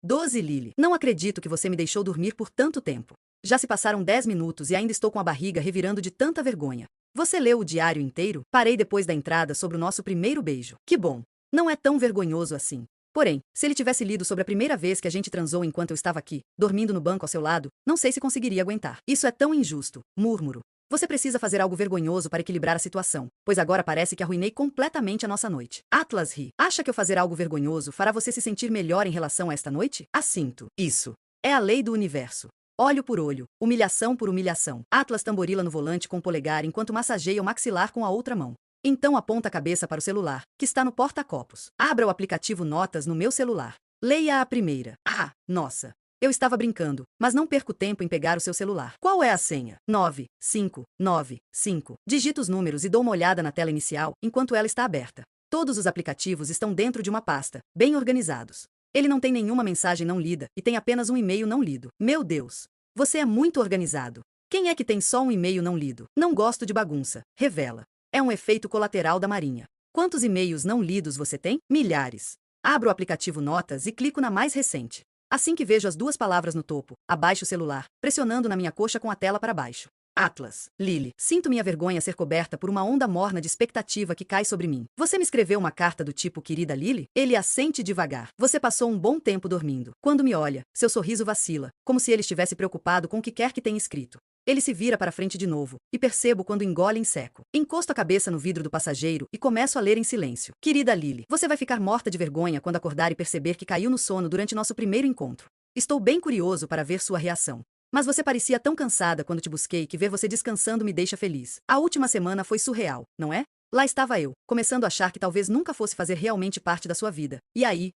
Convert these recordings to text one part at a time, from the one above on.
12 Lily. Não acredito que você me deixou dormir por tanto tempo. Já se passaram 10 minutos e ainda estou com a barriga revirando de tanta vergonha. Você leu o diário inteiro? Parei depois da entrada sobre o nosso primeiro beijo. Que bom. Não é tão vergonhoso assim. Porém, se ele tivesse lido sobre a primeira vez que a gente transou enquanto eu estava aqui, dormindo no banco ao seu lado, não sei se conseguiria aguentar. Isso é tão injusto. Murmuro. Você precisa fazer algo vergonhoso para equilibrar a situação, pois agora parece que arruinei completamente a nossa noite. Atlas ri. Acha que eu fazer algo vergonhoso fará você se sentir melhor em relação a esta noite? Assinto. Isso. É a lei do universo. Olho por olho, humilhação por humilhação. Atlas tamborila no volante com o polegar enquanto massageia o maxilar com a outra mão. Então aponta a cabeça para o celular, que está no porta-copos. Abra o aplicativo Notas no meu celular. Leia a primeira. Ah, nossa. Eu estava brincando, mas não perco tempo em pegar o seu celular. Qual é a senha? 9595. Digito os números e dou uma olhada na tela inicial enquanto ela está aberta. Todos os aplicativos estão dentro de uma pasta, bem organizados. Ele não tem nenhuma mensagem não lida e tem apenas um e-mail não lido. Meu Deus! Você é muito organizado. Quem é que tem só um e-mail não lido? Não gosto de bagunça. Revela. É um efeito colateral da Marinha. Quantos e-mails não lidos você tem? Milhares. Abro o aplicativo Notas e clico na mais recente. Assim que vejo as duas palavras no topo, abaixo o celular, pressionando na minha coxa com a tela para baixo. Atlas. Lily. Sinto minha vergonha ser coberta por uma onda morna de expectativa que cai sobre mim. Você me escreveu uma carta do tipo querida Lily? Ele assente devagar. Você passou um bom tempo dormindo. Quando me olha, seu sorriso vacila, como se ele estivesse preocupado com o que quer que tenha escrito. Ele se vira para frente de novo, e percebo quando engole em seco. Encosto a cabeça no vidro do passageiro e começo a ler em silêncio. Querida Lily, você vai ficar morta de vergonha quando acordar e perceber que caiu no sono durante nosso primeiro encontro. Estou bem curioso para ver sua reação. Mas você parecia tão cansada quando te busquei que ver você descansando me deixa feliz. A última semana foi surreal, não é? Lá estava eu, começando a achar que talvez nunca fosse fazer realmente parte da sua vida. E aí,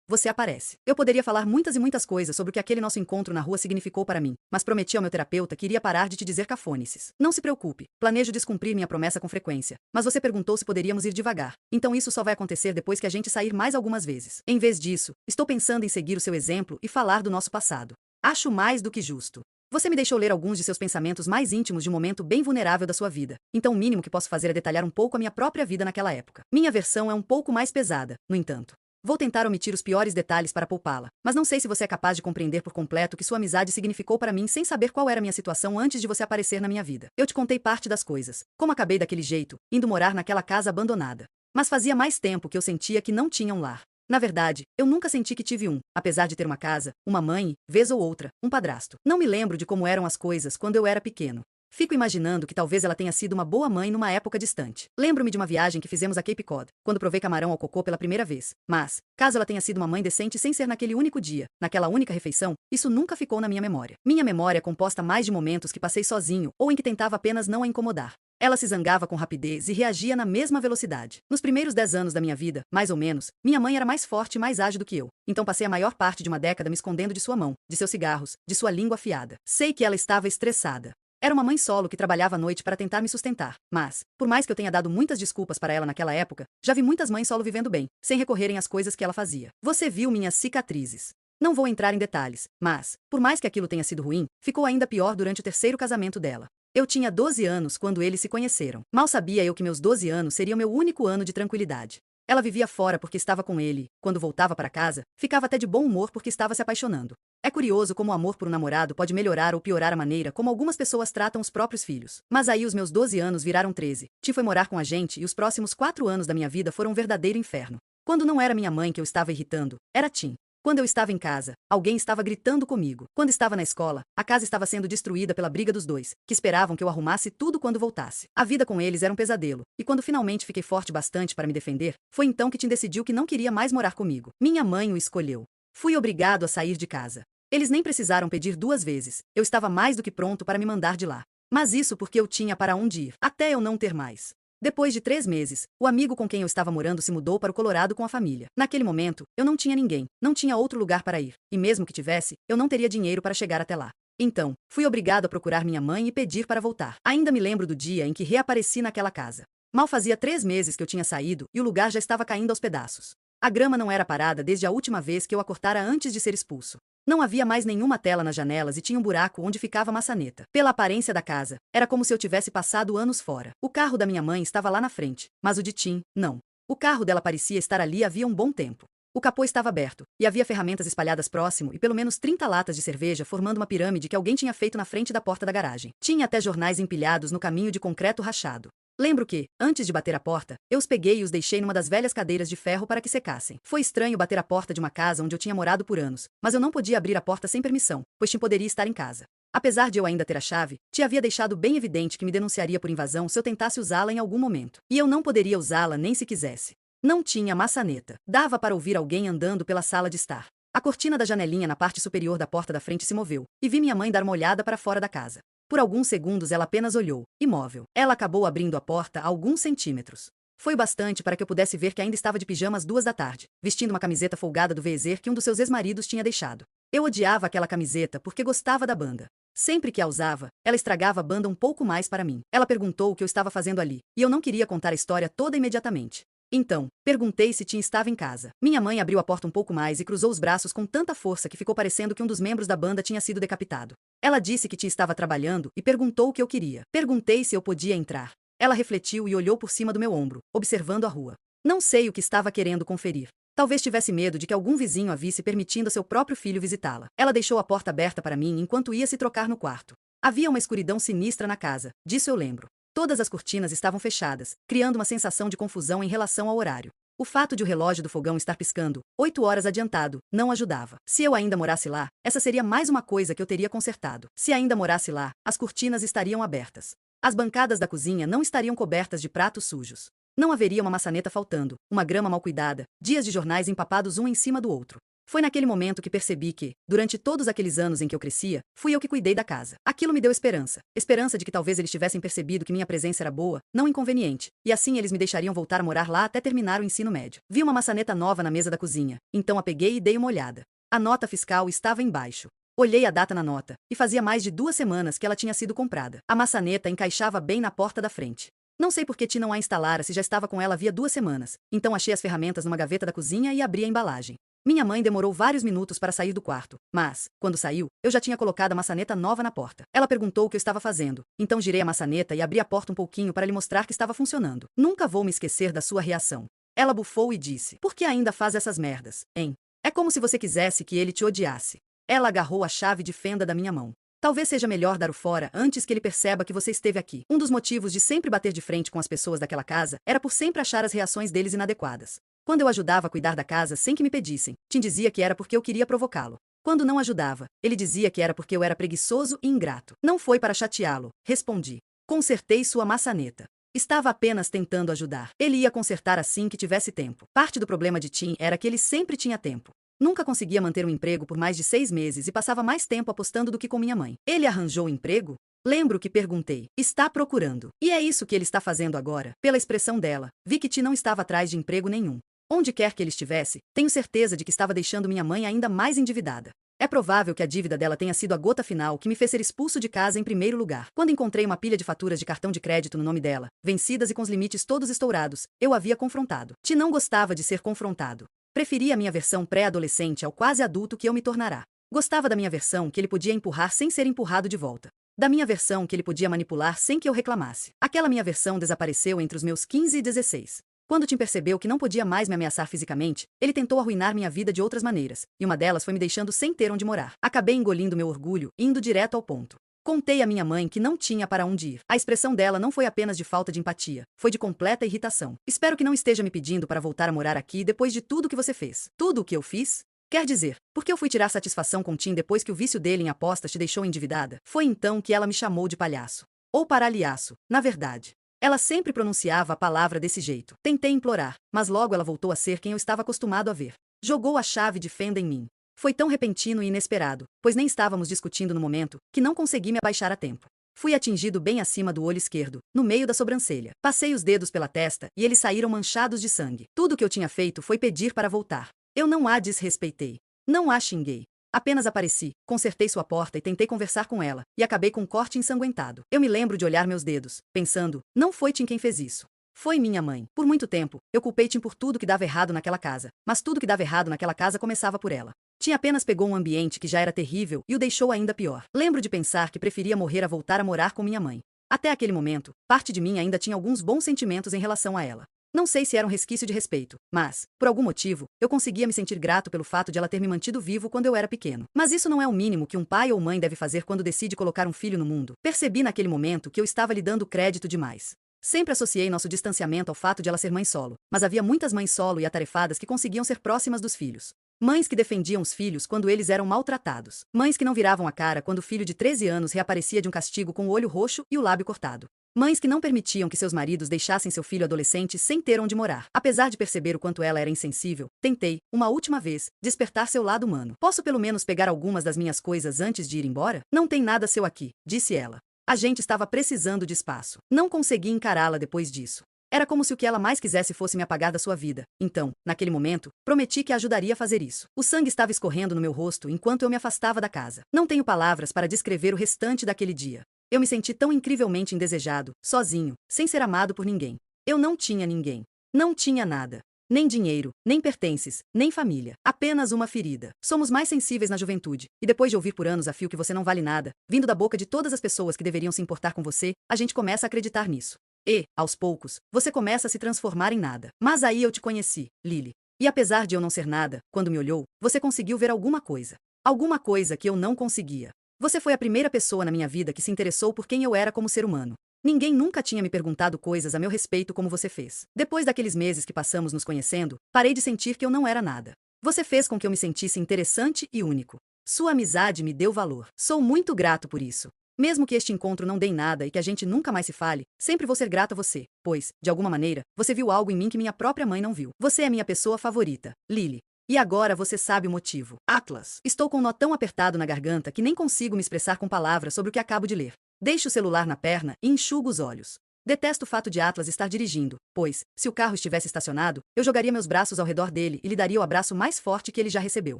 você aparece. Eu poderia falar muitas e muitas coisas sobre o que aquele nosso encontro na rua significou para mim, mas prometi ao meu terapeuta que iria parar de te dizer cafonices. Não se preocupe, planejo descumprir minha promessa com frequência. Mas você perguntou se poderíamos ir devagar. Então isso só vai acontecer depois que a gente sair mais algumas vezes. Em vez disso, estou pensando em seguir o seu exemplo e falar do nosso passado. Acho mais do que justo. Você me deixou ler alguns de seus pensamentos mais íntimos de um momento bem vulnerável da sua vida, então o mínimo que posso fazer é detalhar um pouco a minha própria vida naquela época. Minha versão é um pouco mais pesada, no entanto. Vou tentar omitir os piores detalhes para poupá-la, mas não sei se você é capaz de compreender por completo o que sua amizade significou para mim sem saber qual era a minha situação antes de você aparecer na minha vida. Eu te contei parte das coisas, como acabei daquele jeito, indo morar naquela casa abandonada. Mas fazia mais tempo que eu sentia que não tinha um lar. Na verdade, eu nunca senti que tive um, apesar de ter uma casa, uma mãe, vez ou outra, um padrasto. Não me lembro de como eram as coisas quando eu era pequeno. Fico imaginando que talvez ela tenha sido uma boa mãe numa época distante. Lembro-me de uma viagem que fizemos a Cape Cod, quando provei camarão ao cocô pela primeira vez. Mas, caso ela tenha sido uma mãe decente sem ser naquele único dia, naquela única refeição, isso nunca ficou na minha memória. Minha memória é composta mais de momentos que passei sozinho ou em que tentava apenas não a incomodar. Ela se zangava com rapidez e reagia na mesma velocidade. Nos primeiros 10 anos da minha vida, mais ou menos, minha mãe era mais forte e mais ágil do que eu. Então passei a maior parte de uma década me escondendo de sua mão, de seus cigarros, de sua língua afiada. Sei que ela estava estressada. Era uma mãe solo que trabalhava à noite para tentar me sustentar. Mas, por mais que eu tenha dado muitas desculpas para ela naquela época, já vi muitas mães solo vivendo bem, sem recorrerem às coisas que ela fazia. Você viu minhas cicatrizes. Não vou entrar em detalhes, mas, por mais que aquilo tenha sido ruim, ficou ainda pior durante o terceiro casamento dela. Eu tinha 12 anos quando eles se conheceram. Mal sabia eu que meus 12 anos seriam meu único ano de tranquilidade. Ela vivia fora porque estava com ele, quando voltava para casa, ficava até de bom humor porque estava se apaixonando. É curioso como o amor por um namorado pode melhorar ou piorar a maneira como algumas pessoas tratam os próprios filhos. Mas aí os meus 12 anos viraram 13. Ti foi morar com a gente e os próximos 4 anos da minha vida foram um verdadeiro inferno. Quando não era minha mãe que eu estava irritando, era Tim. Quando eu estava em casa, alguém estava gritando comigo. Quando estava na escola, a casa estava sendo destruída pela briga dos dois, que esperavam que eu arrumasse tudo quando voltasse. A vida com eles era um pesadelo, e quando finalmente fiquei forte bastante para me defender, foi então que Tim decidiu que não queria mais morar comigo. Minha mãe o escolheu. Fui obrigado a sair de casa. Eles nem precisaram pedir 2 vezes. Eu estava mais do que pronto para me mandar de lá. Mas isso porque eu tinha para onde ir, até eu não ter mais. Depois de 3 meses, o amigo com quem eu estava morando se mudou para o Colorado com a família. Naquele momento, eu não tinha ninguém, não tinha outro lugar para ir, e mesmo que tivesse, eu não teria dinheiro para chegar até lá. Então, fui obrigado a procurar minha mãe e pedir para voltar. Ainda me lembro do dia em que reapareci naquela casa. Mal fazia 3 meses que eu tinha saído e o lugar já estava caindo aos pedaços. A grama não era parada desde a última vez que eu a cortara antes de ser expulso. Não havia mais nenhuma tela nas janelas e tinha um buraco onde ficava a maçaneta. Pela aparência da casa, era como se eu tivesse passado anos fora. O carro da minha mãe estava lá na frente, mas o de Tim, não. O carro dela parecia estar ali havia um bom tempo. O capô estava aberto, e havia ferramentas espalhadas próximo e pelo menos 30 latas de cerveja formando uma pirâmide que alguém tinha feito na frente da porta da garagem. Tinha até jornais empilhados no caminho de concreto rachado. Lembro que, antes de bater a porta, eu os peguei e os deixei numa das velhas cadeiras de ferro para que secassem. Foi estranho bater a porta de uma casa onde eu tinha morado por anos, mas eu não podia abrir a porta sem permissão, pois Tim poderia estar em casa. Apesar de eu ainda ter a chave, Tia havia deixado bem evidente que me denunciaria por invasão se eu tentasse usá-la em algum momento. E eu não poderia usá-la nem se quisesse. Não tinha maçaneta. Dava para ouvir alguém andando pela sala de estar. A cortina da janelinha na parte superior da porta da frente se moveu, e vi minha mãe dar uma olhada para fora da casa. Por alguns segundos ela apenas olhou, imóvel. Ela acabou abrindo a porta a alguns centímetros. Foi bastante para que eu pudesse ver que ainda estava de pijama às 2 da tarde, vestindo uma camiseta folgada do Weezer que um dos seus ex-maridos tinha deixado. Eu odiava aquela camiseta porque gostava da banda. Sempre que a usava, ela estragava a banda um pouco mais para mim. Ela perguntou o que eu estava fazendo ali, e eu não queria contar a história toda imediatamente. Então, perguntei se Tim estava em casa. Minha mãe abriu a porta um pouco mais e cruzou os braços com tanta força que ficou parecendo que um dos membros da banda tinha sido decapitado. Ela disse que Tim estava trabalhando e perguntou o que eu queria. Perguntei se eu podia entrar. Ela refletiu e olhou por cima do meu ombro, observando a rua. Não sei o que estava querendo conferir. Talvez tivesse medo de que algum vizinho a visse permitindo a seu próprio filho visitá-la. Ela deixou a porta aberta para mim enquanto ia se trocar no quarto. Havia uma escuridão sinistra na casa, disso eu lembro. Todas as cortinas estavam fechadas, criando uma sensação de confusão em relação ao horário. O fato de o relógio do fogão estar piscando, 8 horas adiantado, não ajudava. Se eu ainda morasse lá, essa seria mais uma coisa que eu teria consertado. Se ainda morasse lá, as cortinas estariam abertas. As bancadas da cozinha não estariam cobertas de pratos sujos. Não haveria uma maçaneta faltando, uma grama mal cuidada, dias de jornais empapados um em cima do outro. Foi naquele momento que percebi que, durante todos aqueles anos em que eu crescia, fui eu que cuidei da casa. Aquilo me deu esperança. Esperança de que talvez eles tivessem percebido que minha presença era boa, não inconveniente, e assim eles me deixariam voltar a morar lá até terminar o ensino médio. Vi uma maçaneta nova na mesa da cozinha, então a peguei e dei uma olhada. A nota fiscal estava embaixo. Olhei a data na nota, e fazia mais de 2 semanas que ela tinha sido comprada. A maçaneta encaixava bem na porta da frente. Não sei por que Ti não a instalara se já estava com ela havia 2 semanas, então achei as ferramentas numa gaveta da cozinha e abri a embalagem. Minha mãe demorou vários minutos para sair do quarto, mas, quando saiu, eu já tinha colocado a maçaneta nova na porta. Ela perguntou o que eu estava fazendo, então girei a maçaneta e abri a porta um pouquinho para lhe mostrar que estava funcionando. Nunca vou me esquecer da sua reação. Ela bufou e disse: "Por que ainda faz essas merdas, hein? É como se você quisesse que ele te odiasse." Ela agarrou a chave de fenda da minha mão. "Talvez seja melhor dar o fora antes que ele perceba que você esteve aqui." Um dos motivos de sempre bater de frente com as pessoas daquela casa era por sempre achar as reações deles inadequadas. Quando eu ajudava a cuidar da casa sem que me pedissem, Tim dizia que era porque eu queria provocá-lo. Quando não ajudava, ele dizia que era porque eu era preguiçoso e ingrato. "Não foi para chateá-lo", respondi. "Consertei sua maçaneta. Estava apenas tentando ajudar." Ele ia consertar assim que tivesse tempo. Parte do problema de Tim era que ele sempre tinha tempo. Nunca conseguia manter um emprego por mais de 6 meses e passava mais tempo apostando do que com minha mãe. Ele arranjou um emprego? Lembro que perguntei. "Está procurando." "E é isso que ele está fazendo agora?" Pela expressão dela, vi que Tim não estava atrás de emprego nenhum. Onde quer que ele estivesse, tenho certeza de que estava deixando minha mãe ainda mais endividada. É provável que a dívida dela tenha sido a gota final que me fez ser expulso de casa em primeiro lugar. Quando encontrei uma pilha de faturas de cartão de crédito no nome dela, vencidas e com os limites todos estourados, eu havia confrontado. Tim não gostava de ser confrontado. Preferia a minha versão pré-adolescente ao quase adulto que eu me tornará. Gostava da minha versão que ele podia empurrar sem ser empurrado de volta. Da minha versão que ele podia manipular sem que eu reclamasse. Aquela minha versão desapareceu entre os meus 15 e 16. Quando Tim percebeu que não podia mais me ameaçar fisicamente, ele tentou arruinar minha vida de outras maneiras, e uma delas foi me deixando sem ter onde morar. Acabei engolindo meu orgulho, indo direto ao ponto. Contei à minha mãe que não tinha para onde ir. A expressão dela não foi apenas de falta de empatia, foi de completa irritação. "Espero que não esteja me pedindo para voltar a morar aqui depois de tudo o que você fez." "Tudo o que eu fiz?" "Quer dizer, porque eu fui tirar satisfação com Tim depois que o vício dele em apostas te deixou endividada?" Foi então que ela me chamou de palhaço. Ou paralhaço, na verdade. Ela sempre pronunciava a palavra desse jeito. Tentei implorar, mas logo ela voltou a ser quem eu estava acostumado a ver. Jogou a chave de fenda em mim. Foi tão repentino e inesperado, pois nem estávamos discutindo no momento, que não consegui me abaixar a tempo. Fui atingido bem acima do olho esquerdo, no meio da sobrancelha. Passei os dedos pela testa e eles saíram manchados de sangue. Tudo o que eu tinha feito foi pedir para voltar. Eu não a desrespeitei. Não a xinguei. Apenas apareci, consertei sua porta e tentei conversar com ela, e acabei com um corte ensanguentado. Eu me lembro de olhar meus dedos, pensando, não foi Tim quem fez isso. Foi minha mãe. Por muito tempo, eu culpei Tim por tudo que dava errado naquela casa, mas tudo que dava errado naquela casa começava por ela. Tim apenas pegou um ambiente que já era terrível e o deixou ainda pior. Lembro de pensar que preferia morrer a voltar a morar com minha mãe. Até aquele momento, parte de mim ainda tinha alguns bons sentimentos em relação a ela. Não sei se era um resquício de respeito, mas, por algum motivo, eu conseguia me sentir grato pelo fato de ela ter me mantido vivo quando eu era pequeno. Mas isso não é o mínimo que um pai ou mãe deve fazer quando decide colocar um filho no mundo. Percebi naquele momento que eu estava lhe dando crédito demais. Sempre associei nosso distanciamento ao fato de ela ser mãe solo, mas havia muitas mães solo e atarefadas que conseguiam ser próximas dos filhos. Mães que defendiam os filhos quando eles eram maltratados. Mães que não viravam a cara quando o filho de 13 anos reaparecia de um castigo com o olho roxo e o lábio cortado. Mães que não permitiam que seus maridos deixassem seu filho adolescente sem ter onde morar. Apesar de perceber o quanto ela era insensível, tentei, uma última vez, despertar seu lado humano. Posso pelo menos pegar algumas das minhas coisas antes de ir embora? Não tem nada seu aqui, disse ela. A gente estava precisando de espaço. Não consegui encará-la depois disso. Era como se o que ela mais quisesse fosse me apagar da sua vida. Então, naquele momento, prometi que a ajudaria a fazer isso. O sangue estava escorrendo no meu rosto enquanto eu me afastava da casa. Não tenho palavras para descrever o restante daquele dia. Eu me senti tão incrivelmente indesejado, sozinho, sem ser amado por ninguém. Eu não tinha ninguém. Não tinha nada. Nem dinheiro, nem pertences, nem família. Apenas uma ferida. Somos mais sensíveis na juventude, e depois de ouvir por anos a fio que você não vale nada, vindo da boca de todas as pessoas que deveriam se importar com você, a gente começa a acreditar nisso. E, aos poucos, você começa a se transformar em nada. Mas aí eu te conheci, Lily. E apesar de eu não ser nada, quando me olhou, você conseguiu ver alguma coisa. Alguma coisa que eu não conseguia. Você foi a primeira pessoa na minha vida que se interessou por quem eu era como ser humano. Ninguém nunca tinha me perguntado coisas a meu respeito como você fez. Depois daqueles meses que passamos nos conhecendo, parei de sentir que eu não era nada. Você fez com que eu me sentisse interessante e único. Sua amizade me deu valor. Sou muito grato por isso. Mesmo que este encontro não dê em nada e que a gente nunca mais se fale, sempre vou ser grato a você, pois, de alguma maneira, você viu algo em mim que minha própria mãe não viu. Você é minha pessoa favorita, Lily. E agora você sabe o motivo. Atlas. Estou com um nó tão apertado na garganta que nem consigo me expressar com palavras sobre o que acabo de ler. Deixo o celular na perna e enxugo os olhos. Detesto o fato de Atlas estar dirigindo, pois, se o carro estivesse estacionado, eu jogaria meus braços ao redor dele e lhe daria o abraço mais forte que ele já recebeu.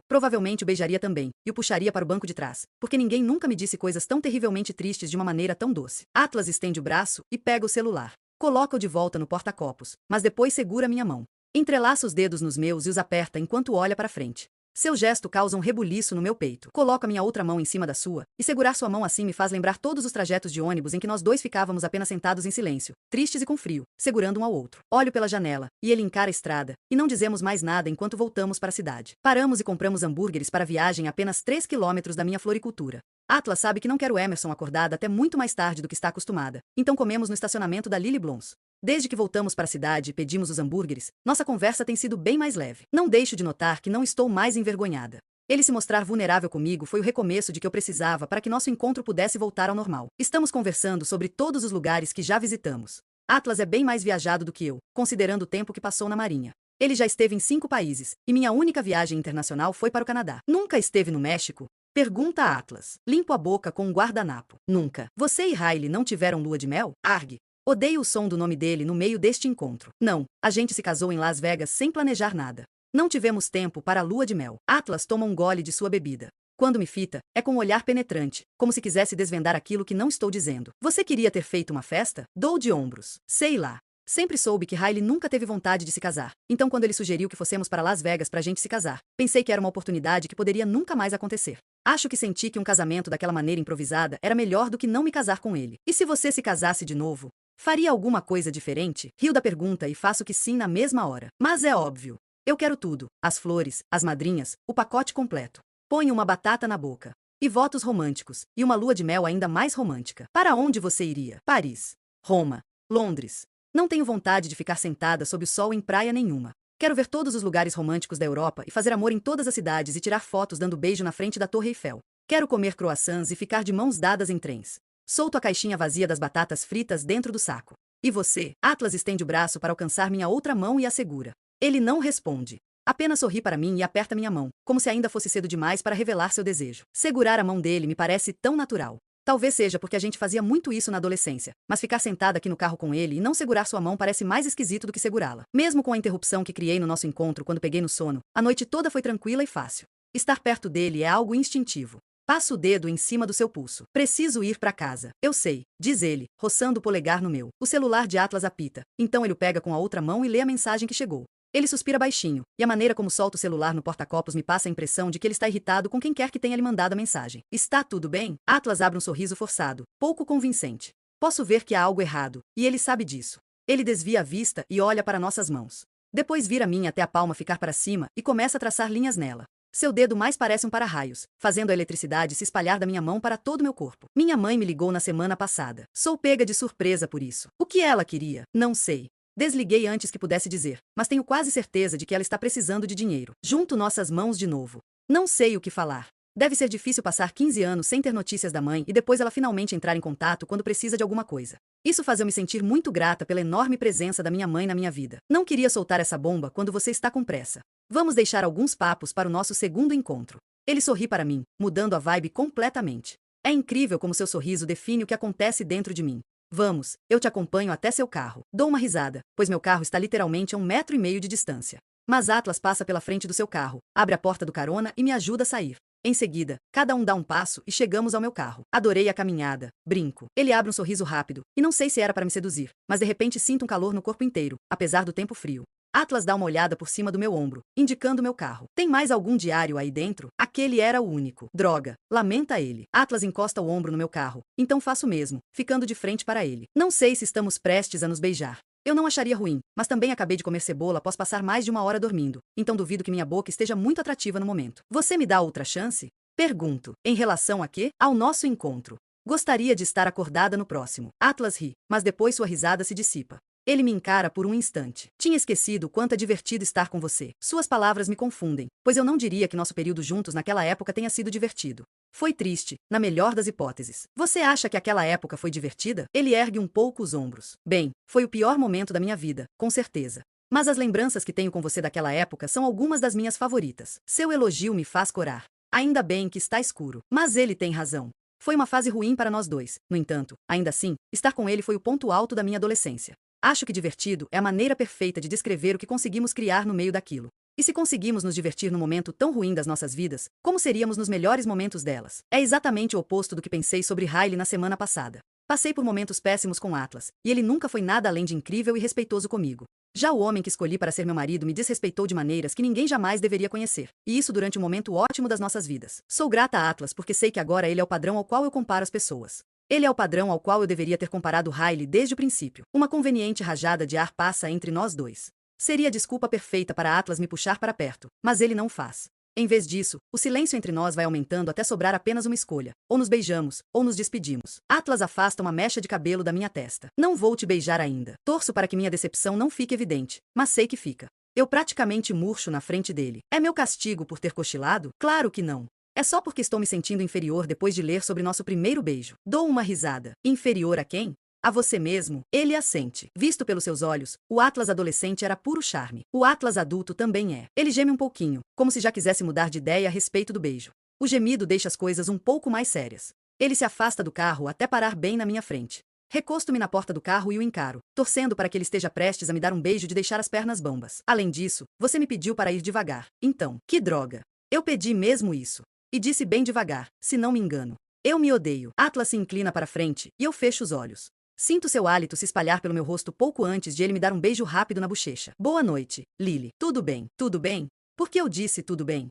Provavelmente o beijaria também, e o puxaria para o banco de trás, porque ninguém nunca me disse coisas tão terrivelmente tristes de uma maneira tão doce. Atlas estende o braço e pega o celular. Coloca-o de volta no porta-copos, mas depois segura minha mão. Entrelaça os dedos nos meus e os aperta enquanto olha para frente. Seu gesto causa um rebuliço no meu peito. Coloco a minha outra mão em cima da sua, e segurar sua mão assim me faz lembrar todos os trajetos de ônibus em que nós dois ficávamos apenas sentados em silêncio, tristes e com frio, segurando um ao outro. Olho pela janela, e ele encara a estrada, e não dizemos mais nada enquanto voltamos para a cidade. Paramos e compramos hambúrgueres para a viagem a apenas 3 quilômetros da minha floricultura. Atlas sabe que não quero Emerson acordada até muito mais tarde do que está acostumada, então comemos no estacionamento da Lily Blons. Desde que voltamos para a cidade e pedimos os hambúrgueres, nossa conversa tem sido bem mais leve. Não deixo de notar que não estou mais envergonhada. Ele se mostrar vulnerável comigo foi o recomeço de que eu precisava para que nosso encontro pudesse voltar ao normal. Estamos conversando sobre todos os lugares que já visitamos. Atlas é bem mais viajado do que eu, considerando o tempo que passou na Marinha. Ele já esteve em 5 países, e minha única viagem internacional foi para o Canadá. Nunca esteve no México? Pergunta Atlas. Limpo a boca com um guardanapo. Nunca. Você e Riley não tiveram lua de mel? Argue. Odeio o som do nome dele no meio deste encontro. Não, a gente se casou em Las Vegas sem planejar nada. Não tivemos tempo para a lua de mel. Atlas toma um gole de sua bebida. Quando me fita, é com um olhar penetrante, como se quisesse desvendar aquilo que não estou dizendo. Você queria ter feito uma festa? Dou de ombros. Sei lá. Sempre soube que Riley nunca teve vontade de se casar. Então quando ele sugeriu que fossemos para Las Vegas pra gente se casar, pensei que era uma oportunidade que poderia nunca mais acontecer. Acho que senti que um casamento daquela maneira improvisada era melhor do que não me casar com ele. E se você se casasse de novo? Faria alguma coisa diferente? Rio da pergunta e faço que sim na mesma hora. Mas é óbvio. Eu quero tudo. As flores, as madrinhas, o pacote completo. Ponho uma batata na boca. E votos românticos. E uma lua de mel ainda mais romântica. Para onde você iria? Paris. Roma. Londres. Não tenho vontade de ficar sentada sob o sol em praia nenhuma. Quero ver todos os lugares românticos da Europa e fazer amor em todas as cidades e tirar fotos dando beijo na frente da Torre Eiffel. Quero comer croissants e ficar de mãos dadas em trens. Solto a caixinha vazia das batatas fritas dentro do saco. E você? Atlas estende o braço para alcançar minha outra mão e a segura. Ele não responde. Apenas sorri para mim e aperta minha mão, como se ainda fosse cedo demais para revelar seu desejo. Segurar a mão dele me parece tão natural. Talvez seja porque a gente fazia muito isso na adolescência, mas ficar sentada aqui no carro com ele e não segurar sua mão parece mais esquisito do que segurá-la. Mesmo com a interrupção que criei no nosso encontro quando peguei no sono, a noite toda foi tranquila e fácil. Estar perto dele é algo instintivo. Passo o dedo em cima do seu pulso. Preciso ir para casa. Eu sei, diz ele, roçando o polegar no meu. O celular de Atlas apita. Então ele o pega com a outra mão e lê a mensagem que chegou. Ele suspira baixinho, e a maneira como solta o celular no porta-copos me passa a impressão de que ele está irritado com quem quer que tenha lhe mandado a mensagem. Está tudo bem? Atlas abre um sorriso forçado, pouco convincente. Posso ver que há algo errado, e ele sabe disso. Ele desvia a vista e olha para nossas mãos. Depois vira a minha até a palma ficar para cima e começa a traçar linhas nela. Seu dedo mais parece um para-raios, fazendo a eletricidade se espalhar da minha mão para todo meu corpo. Minha mãe me ligou na semana passada. Sou pega de surpresa por isso. O que ela queria? Não sei. Desliguei antes que pudesse dizer, mas tenho quase certeza de que ela está precisando de dinheiro. Junto nossas mãos de novo. Não sei o que falar. Deve ser difícil passar 15 anos sem ter notícias da mãe e depois ela finalmente entrar em contato quando precisa de alguma coisa. Isso faz eu me sentir muito grata pela enorme presença da minha mãe na minha vida. Não queria soltar essa bomba quando você está com pressa. Vamos deixar alguns papos para o nosso segundo encontro. Ele sorri para mim, mudando a vibe completamente. É incrível como seu sorriso define o que acontece dentro de mim. Vamos, eu te acompanho até seu carro. Dou uma risada, pois meu carro está literalmente a 1,5 metros de distância. Mas Atlas passa pela frente do seu carro, abre a porta do carona e me ajuda a sair. Em seguida, cada um dá um passo e chegamos ao meu carro. Adorei a caminhada, brinco. Ele abre um sorriso rápido, e não sei se era para me seduzir, mas de repente sinto um calor no corpo inteiro, apesar do tempo frio. Atlas dá uma olhada por cima do meu ombro, indicando meu carro. Tem mais algum diário aí dentro? Aquele era o único. Droga, lamenta ele. Atlas encosta o ombro no meu carro, então faço o mesmo, ficando de frente para ele. Não sei se estamos prestes a nos beijar. Eu não acharia ruim, mas também acabei de comer cebola após passar mais de 1 hora dormindo, então duvido que minha boca esteja muito atrativa no momento. Você me dá outra chance? Pergunto. Em relação a quê? Ao nosso encontro. Gostaria de estar acordada no próximo. Atlas ri, mas depois sua risada se dissipa. Ele me encara por um instante. Tinha esquecido o quanto é divertido estar com você. Suas palavras me confundem, pois eu não diria que nosso período juntos naquela época tenha sido divertido. Foi triste, na melhor das hipóteses. Você acha que aquela época foi divertida? Ele ergue um pouco os ombros. Bem, foi o pior momento da minha vida, com certeza. Mas as lembranças que tenho com você daquela época são algumas das minhas favoritas. Seu elogio me faz corar. Ainda bem que está escuro. Mas ele tem razão. Foi uma fase ruim para nós dois. No entanto, ainda assim, estar com ele foi o ponto alto da minha adolescência. Acho que divertido é a maneira perfeita de descrever o que conseguimos criar no meio daquilo. E se conseguimos nos divertir no momento tão ruim das nossas vidas, como seríamos nos melhores momentos delas? É exatamente o oposto do que pensei sobre Riley na semana passada. Passei por momentos péssimos com Atlas, e ele nunca foi nada além de incrível e respeitoso comigo. Já o homem que escolhi para ser meu marido me desrespeitou de maneiras que ninguém jamais deveria conhecer, e isso durante um momento ótimo das nossas vidas. Sou grata a Atlas porque sei que agora ele é o padrão ao qual eu comparo as pessoas. Ele é o padrão ao qual eu deveria ter comparado Riley desde o princípio. Uma conveniente rajada de ar passa entre nós dois. Seria a desculpa perfeita para Atlas me puxar para perto, mas ele não faz. Em vez disso, o silêncio entre nós vai aumentando até sobrar apenas uma escolha. Ou nos beijamos, ou nos despedimos. Atlas afasta uma mecha de cabelo da minha testa. Não vou te beijar ainda. Torço para que minha decepção não fique evidente, mas sei que fica. Eu praticamente murcho na frente dele. É meu castigo por ter cochilado? Claro que não. É só porque estou me sentindo inferior depois de ler sobre nosso primeiro beijo. Dou uma risada. Inferior a quem? A você mesmo? Ele assente. Visto pelos seus olhos, o Atlas adolescente era puro charme. O Atlas adulto também é. Ele geme um pouquinho, como se já quisesse mudar de ideia a respeito do beijo. O gemido deixa as coisas um pouco mais sérias. Ele se afasta do carro até parar bem na minha frente. Recosto-me na porta do carro e o encaro, torcendo para que ele esteja prestes a me dar um beijo de deixar as pernas bambas. Além disso, você me pediu para ir devagar. Então, que droga. Eu pedi mesmo isso. E disse bem devagar, se não me engano. Eu me odeio. Atlas se inclina para frente, e eu fecho os olhos. Sinto seu hálito se espalhar pelo meu rosto pouco antes de ele me dar um beijo rápido na bochecha. Boa noite, Lily. Tudo bem? Tudo bem? Por que eu disse tudo bem?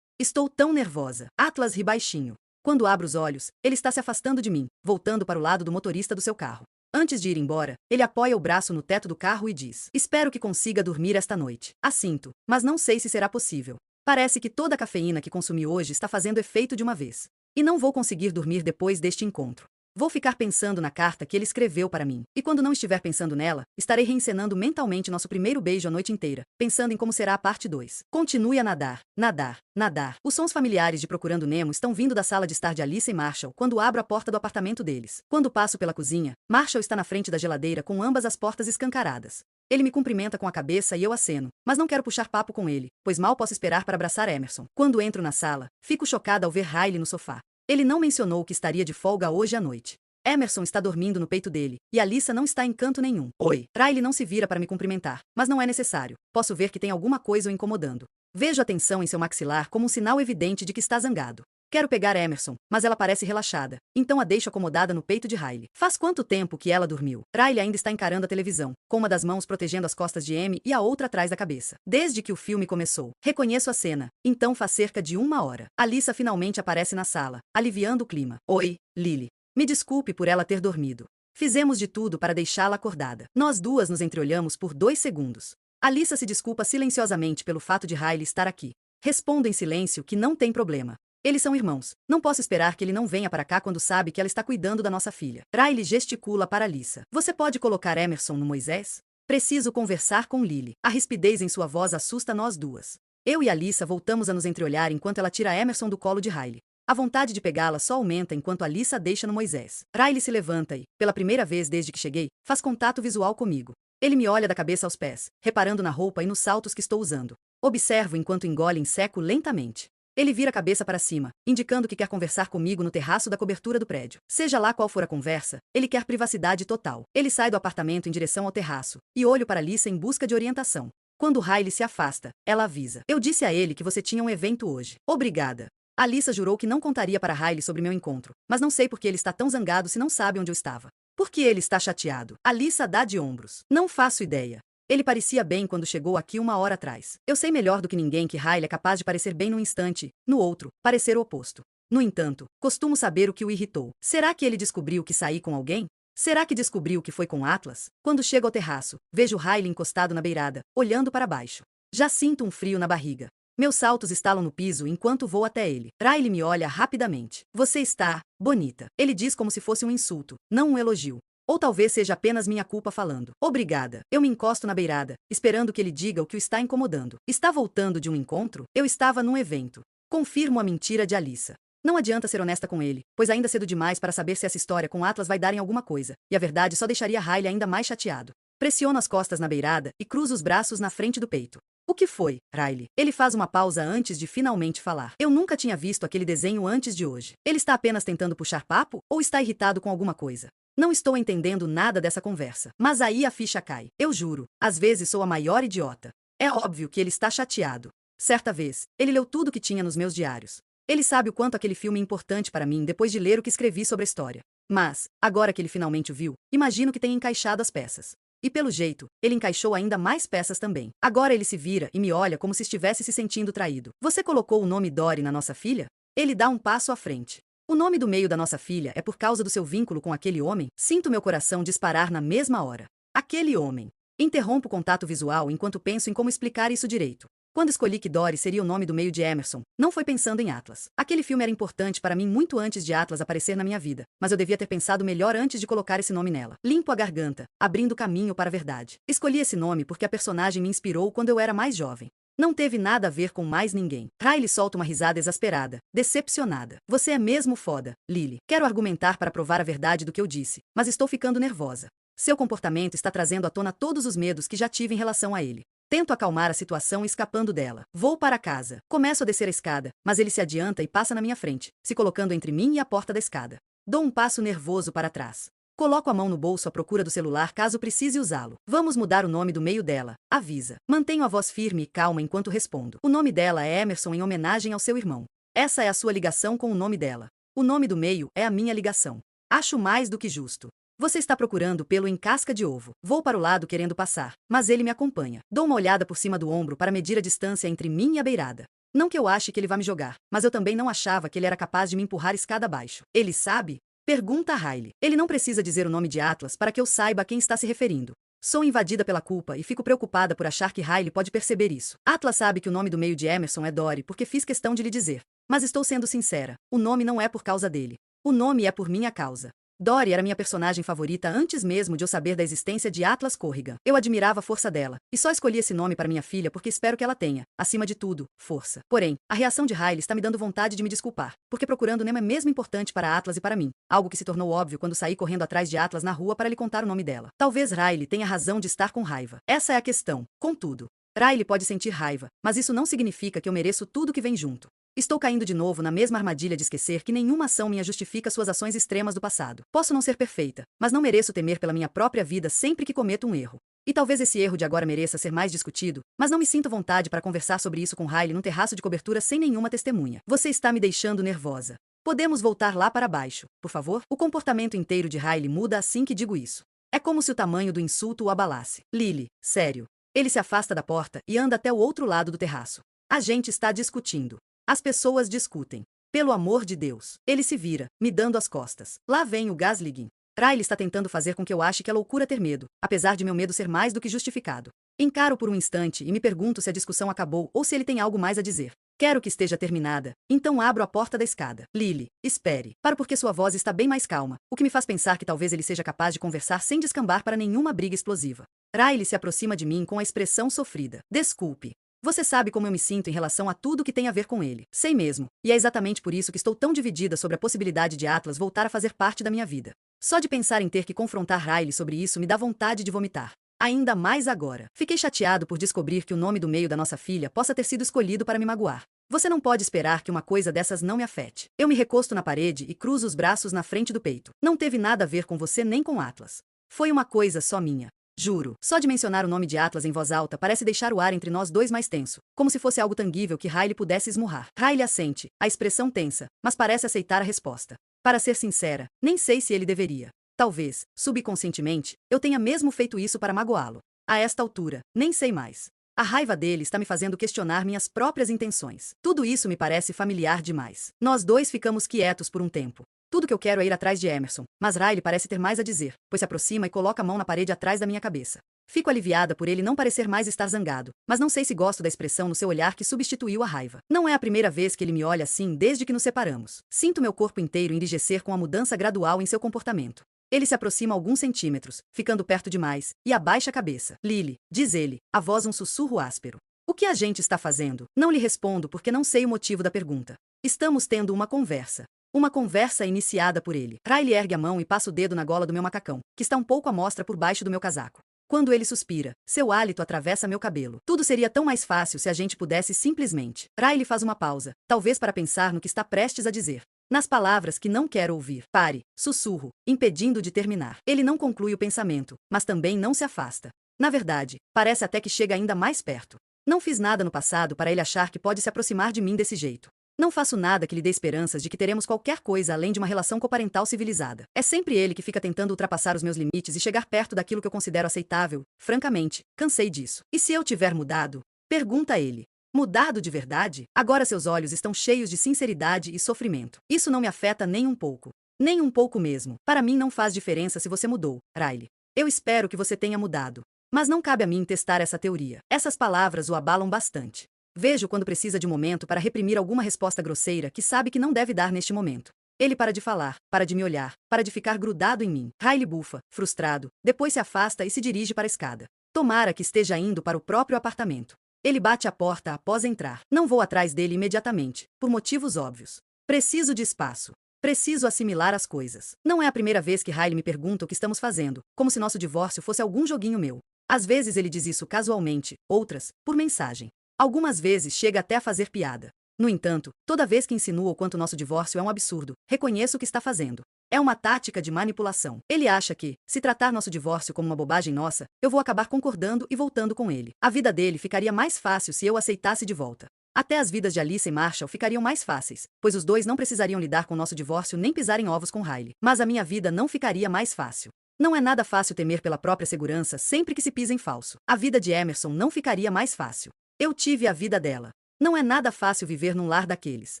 Estou tão nervosa. Atlas ri baixinho. Quando abro os olhos, ele está se afastando de mim, voltando para o lado do motorista do seu carro. Antes de ir embora, ele apoia o braço no teto do carro e diz: espero que consiga dormir esta noite. Assinto, mas não sei se será possível. Parece que toda a cafeína que consumi hoje está fazendo efeito de uma vez. E não vou conseguir dormir depois deste encontro. Vou ficar pensando na carta que ele escreveu para mim. E quando não estiver pensando nela, estarei reencenando mentalmente nosso primeiro beijo a noite inteira, pensando em como será a parte 2. Continue a nadar, nadar, nadar. Os sons familiares de Procurando Nemo estão vindo da sala de estar de Alice e Marshall quando abro a porta do apartamento deles. Quando passo pela cozinha, Marshall está na frente da geladeira com ambas as portas escancaradas. Ele me cumprimenta com a cabeça e eu aceno, mas não quero puxar papo com ele, pois mal posso esperar para abraçar Emerson. Quando entro na sala, fico chocada ao ver Riley no sofá. Ele não mencionou que estaria de folga hoje à noite. Emerson está dormindo no peito dele, e Alyssa não está em canto nenhum. Oi. Riley não se vira para me cumprimentar, mas não é necessário. Posso ver que tem alguma coisa o incomodando. Vejo a tensão em seu maxilar como um sinal evidente de que está zangado. Quero pegar Emerson, mas ela parece relaxada, então a deixo acomodada no peito de Riley. Faz quanto tempo que ela dormiu? Riley ainda está encarando a televisão, com uma das mãos protegendo as costas de Amy e a outra atrás da cabeça. Desde que o filme começou. Reconheço a cena, então faz cerca de 1 hora. Alyssa finalmente aparece na sala, aliviando o clima. Oi, Lily. Me desculpe por ela ter dormido. Fizemos de tudo para deixá-la acordada. Nós duas nos entreolhamos por 2 segundos. Alyssa se desculpa silenciosamente pelo fato de Riley estar aqui. Respondo em silêncio que não tem problema. Eles são irmãos. Não posso esperar que ele não venha para cá quando sabe que ela está cuidando da nossa filha. Riley gesticula para Alyssa. Você pode colocar Emerson no Moisés? Preciso conversar com Lily. A rispidez em sua voz assusta nós duas. Eu e Alyssa voltamos a nos entreolhar enquanto ela tira Emerson do colo de Riley. A vontade de pegá-la só aumenta enquanto Alyssa a deixa no Moisés. Riley se levanta e, pela primeira vez desde que cheguei, faz contato visual comigo. Ele me olha da cabeça aos pés, reparando na roupa e nos saltos que estou usando. Observo enquanto engole em seco lentamente. Ele vira a cabeça para cima, indicando que quer conversar comigo no terraço da cobertura do prédio. Seja lá qual for a conversa, ele quer privacidade total. Ele sai do apartamento em direção ao terraço, e olho para Alyssa em busca de orientação. Quando Riley se afasta, ela avisa. Eu disse a ele que você tinha um evento hoje. Obrigada. Alyssa jurou que não contaria para Riley sobre meu encontro, mas não sei por que ele está tão zangado se não sabe onde eu estava. Por que ele está chateado? Alyssa dá de ombros. Não faço ideia. Ele parecia bem quando chegou aqui 1 hora atrás. Eu sei melhor do que ninguém que Riley é capaz de parecer bem num instante, no outro, parecer o oposto. No entanto, costumo saber o que o irritou. Será que ele descobriu que saí com alguém? Será que descobriu que foi com Atlas? Quando chego ao terraço, vejo Riley encostado na beirada, olhando para baixo. Já sinto um frio na barriga. Meus saltos estalam no piso enquanto vou até ele. Riley me olha rapidamente. Você está bonita. Ele diz como se fosse um insulto, não um elogio. Ou talvez seja apenas minha culpa falando. Obrigada. Eu me encosto na beirada, esperando que ele diga o que o está incomodando. Está voltando de um encontro? Eu estava num evento. Confirmo a mentira de Alyssa. Não adianta ser honesta com ele, pois ainda é cedo demais para saber se essa história com Atlas vai dar em alguma coisa, e a verdade só deixaria Riley ainda mais chateado. Pressiono as costas na beirada e cruzo os braços na frente do peito. O que foi, Riley? Ele faz uma pausa antes de finalmente falar. Eu nunca tinha visto aquele desenho antes de hoje. Ele está apenas tentando puxar papo ou está irritado com alguma coisa? Não estou entendendo nada dessa conversa. Mas aí a ficha cai. Eu juro, às vezes sou a maior idiota. É óbvio que ele está chateado. Certa vez, ele leu tudo que tinha nos meus diários. Ele sabe o quanto aquele filme é importante para mim depois de ler o que escrevi sobre a história. Mas, agora que ele finalmente o viu, imagino que tenha encaixado as peças. E pelo jeito, ele encaixou ainda mais peças também. Agora ele se vira e me olha como se estivesse se sentindo traído. Você colocou o nome Dory na nossa filha? Ele dá um passo à frente. O nome do meio da nossa filha é por causa do seu vínculo com aquele homem? Sinto meu coração disparar na mesma hora. Aquele homem. Interrompo o contato visual enquanto penso em como explicar isso direito. Quando escolhi que Dory seria o nome do meio de Emerson, não foi pensando em Atlas. Aquele filme era importante para mim muito antes de Atlas aparecer na minha vida, mas eu devia ter pensado melhor antes de colocar esse nome nela. Limpo a garganta, abrindo caminho para a verdade. Escolhi esse nome porque a personagem me inspirou quando eu era mais jovem. Não teve nada a ver com mais ninguém. Riley solta uma risada exasperada, decepcionada. Você é mesmo foda, Lily. Quero argumentar para provar a verdade do que eu disse, mas estou ficando nervosa. Seu comportamento está trazendo à tona todos os medos que já tive em relação a ele. Tento acalmar a situação escapando dela. Vou para casa. Começo a descer a escada, mas ele se adianta e passa na minha frente, se colocando entre mim e a porta da escada. Dou um passo nervoso para trás. Coloco a mão no bolso à procura do celular caso precise usá-lo. Vamos mudar o nome do meio dela, avisa. Mantenho a voz firme e calma enquanto respondo. O nome dela é Emerson em homenagem ao seu irmão. Essa é a sua ligação com o nome dela. O nome do meio é a minha ligação. Acho mais do que justo. Você está procurando pelo em casca de ovo. Vou para o lado querendo passar, mas ele me acompanha. Dou uma olhada por cima do ombro para medir a distância entre mim e a beirada. Não que eu ache que ele vá me jogar, mas eu também não achava que ele era capaz de me empurrar escada abaixo. Ele sabe? Pergunta a Riley. Ele não precisa dizer o nome de Atlas para que eu saiba a quem está se referindo. Sou invadida pela culpa e fico preocupada por achar que Riley pode perceber isso. Atlas sabe que o nome do meio de Emerson é Dory porque fiz questão de lhe dizer. Mas estou sendo sincera, o nome não é por causa dele. O nome é por minha causa. Dory era minha personagem favorita antes mesmo de eu saber da existência de Atlas Corrigan. Eu admirava a força dela, e só escolhi esse nome para minha filha porque espero que ela tenha, acima de tudo, força. Porém, a reação de Riley está me dando vontade de me desculpar, porque procurando Nemo é mesmo importante para Atlas e para mim, algo que se tornou óbvio quando saí correndo atrás de Atlas na rua para lhe contar o nome dela. Talvez Riley tenha razão de estar com raiva. Essa é a questão. Contudo, Riley pode sentir raiva, mas isso não significa que eu mereço tudo que vem junto. Estou caindo de novo na mesma armadilha de esquecer que nenhuma ação minha justifica suas ações extremas do passado. Posso não ser perfeita, mas não mereço temer pela minha própria vida sempre que cometo um erro. E talvez esse erro de agora mereça ser mais discutido, mas não me sinto vontade para conversar sobre isso com Riley num terraço de cobertura sem nenhuma testemunha. Você está me deixando nervosa. Podemos voltar lá para baixo, por favor? O comportamento inteiro de Riley muda assim que digo isso. É como se o tamanho do insulto o abalasse. Lily, sério. Ele se afasta da porta e anda até o outro lado do terraço. A gente está discutindo. As pessoas discutem. Pelo amor de Deus. Ele se vira, me dando as costas. Lá vem o Gazliggin. Riley está tentando fazer com que eu ache que é loucura ter medo, apesar de meu medo ser mais do que justificado. Encaro por um instante e me pergunto se a discussão acabou ou se ele tem algo mais a dizer. Quero que esteja terminada, então abro a porta da escada. Lily, espere. Paro porque sua voz está bem mais calma, o que me faz pensar que talvez ele seja capaz de conversar sem descambar para nenhuma briga explosiva. Riley se aproxima de mim com a expressão sofrida. Desculpe. Você sabe como eu me sinto em relação a tudo que tem a ver com ele. Sei mesmo, e é exatamente por isso que estou tão dividida sobre a possibilidade de Atlas voltar a fazer parte da minha vida. Só de pensar em ter que confrontar Riley sobre isso me dá vontade de vomitar. Ainda mais agora. Fiquei chateado por descobrir que o nome do meio da nossa filha possa ter sido escolhido para me magoar. Você não pode esperar que uma coisa dessas não me afete. Eu me recosto na parede e cruzo os braços na frente do peito. Não teve nada a ver com você nem com Atlas. Foi uma coisa só minha. Juro, só de mencionar o nome de Atlas em voz alta parece deixar o ar entre nós dois mais tenso, como se fosse algo tangível que Riley pudesse esmurrar. Riley assente, a expressão tensa, mas parece aceitar a resposta. Para ser sincera, nem sei se ele deveria. Talvez, subconscientemente, eu tenha mesmo feito isso para magoá-lo. A esta altura, nem sei mais. A raiva dele está me fazendo questionar minhas próprias intenções. Tudo isso me parece familiar demais. Nós dois ficamos quietos por um tempo. Tudo que eu quero é ir atrás de Emerson, mas Riley parece ter mais a dizer, pois se aproxima e coloca a mão na parede atrás da minha cabeça. Fico aliviada por ele não parecer mais estar zangado, mas não sei se gosto da expressão no seu olhar que substituiu a raiva. Não é a primeira vez que ele me olha assim desde que nos separamos. Sinto meu corpo inteiro enrijecer com a mudança gradual em seu comportamento. Ele se aproxima alguns centímetros, ficando perto demais, e abaixa a cabeça. Lily, diz ele, a voz um sussurro áspero. O que a gente está fazendo? Não lhe respondo porque não sei o motivo da pergunta. Estamos tendo uma conversa. Uma conversa iniciada por ele. Riley ergue a mão e passa o dedo na gola do meu macacão, que está um pouco à mostra por baixo do meu casaco. Quando ele suspira, seu hálito atravessa meu cabelo. Tudo seria tão mais fácil se a gente pudesse simplesmente. Riley faz uma pausa, talvez para pensar no que está prestes a dizer. Nas palavras que não quero ouvir. Pare, sussurro, impedindo de terminar. Ele não conclui o pensamento, mas também não se afasta. Na verdade, parece até que chega ainda mais perto. Não fiz nada no passado para ele achar que pode se aproximar de mim desse jeito. Não faço nada que lhe dê esperanças de que teremos qualquer coisa além de uma relação coparental civilizada. É sempre ele que fica tentando ultrapassar os meus limites e chegar perto daquilo que eu considero aceitável. Francamente, cansei disso. E se eu tiver mudado? Pergunta ele. Mudado de verdade? Agora seus olhos estão cheios de sinceridade e sofrimento. Isso não me afeta nem um pouco. Nem um pouco mesmo. Para mim não faz diferença se você mudou, Riley. Eu espero que você tenha mudado. Mas não cabe a mim testar essa teoria. Essas palavras o abalam bastante. Vejo quando precisa de um momento para reprimir alguma resposta grosseira que sabe que não deve dar neste momento. Ele para de falar, para de me olhar, para de ficar grudado em mim. Riley bufa, frustrado, depois se afasta e se dirige para a escada. Tomara que esteja indo para o próprio apartamento. Ele bate a porta após entrar. Não vou atrás dele imediatamente, por motivos óbvios. Preciso de espaço. Preciso assimilar as coisas. Não é a primeira vez que Riley me pergunta o que estamos fazendo, como se nosso divórcio fosse algum joguinho meu. Às vezes ele diz isso casualmente, outras, por mensagem. Algumas vezes chega até a fazer piada. No entanto, toda vez que insinua o quanto nosso divórcio é um absurdo, reconheço o que está fazendo. É uma tática de manipulação. Ele acha que, se tratar nosso divórcio como uma bobagem nossa, eu vou acabar concordando e voltando com ele. A vida dele ficaria mais fácil se eu aceitasse de volta. Até as vidas de Alyssa e Marshall ficariam mais fáceis, pois os dois não precisariam lidar com nosso divórcio nem pisar em ovos com Riley. Mas a minha vida não ficaria mais fácil. Não é nada fácil temer pela própria segurança sempre que se pisa em falso. A vida de Emerson não ficaria mais fácil. Eu tive a vida dela. Não é nada fácil viver num lar daqueles.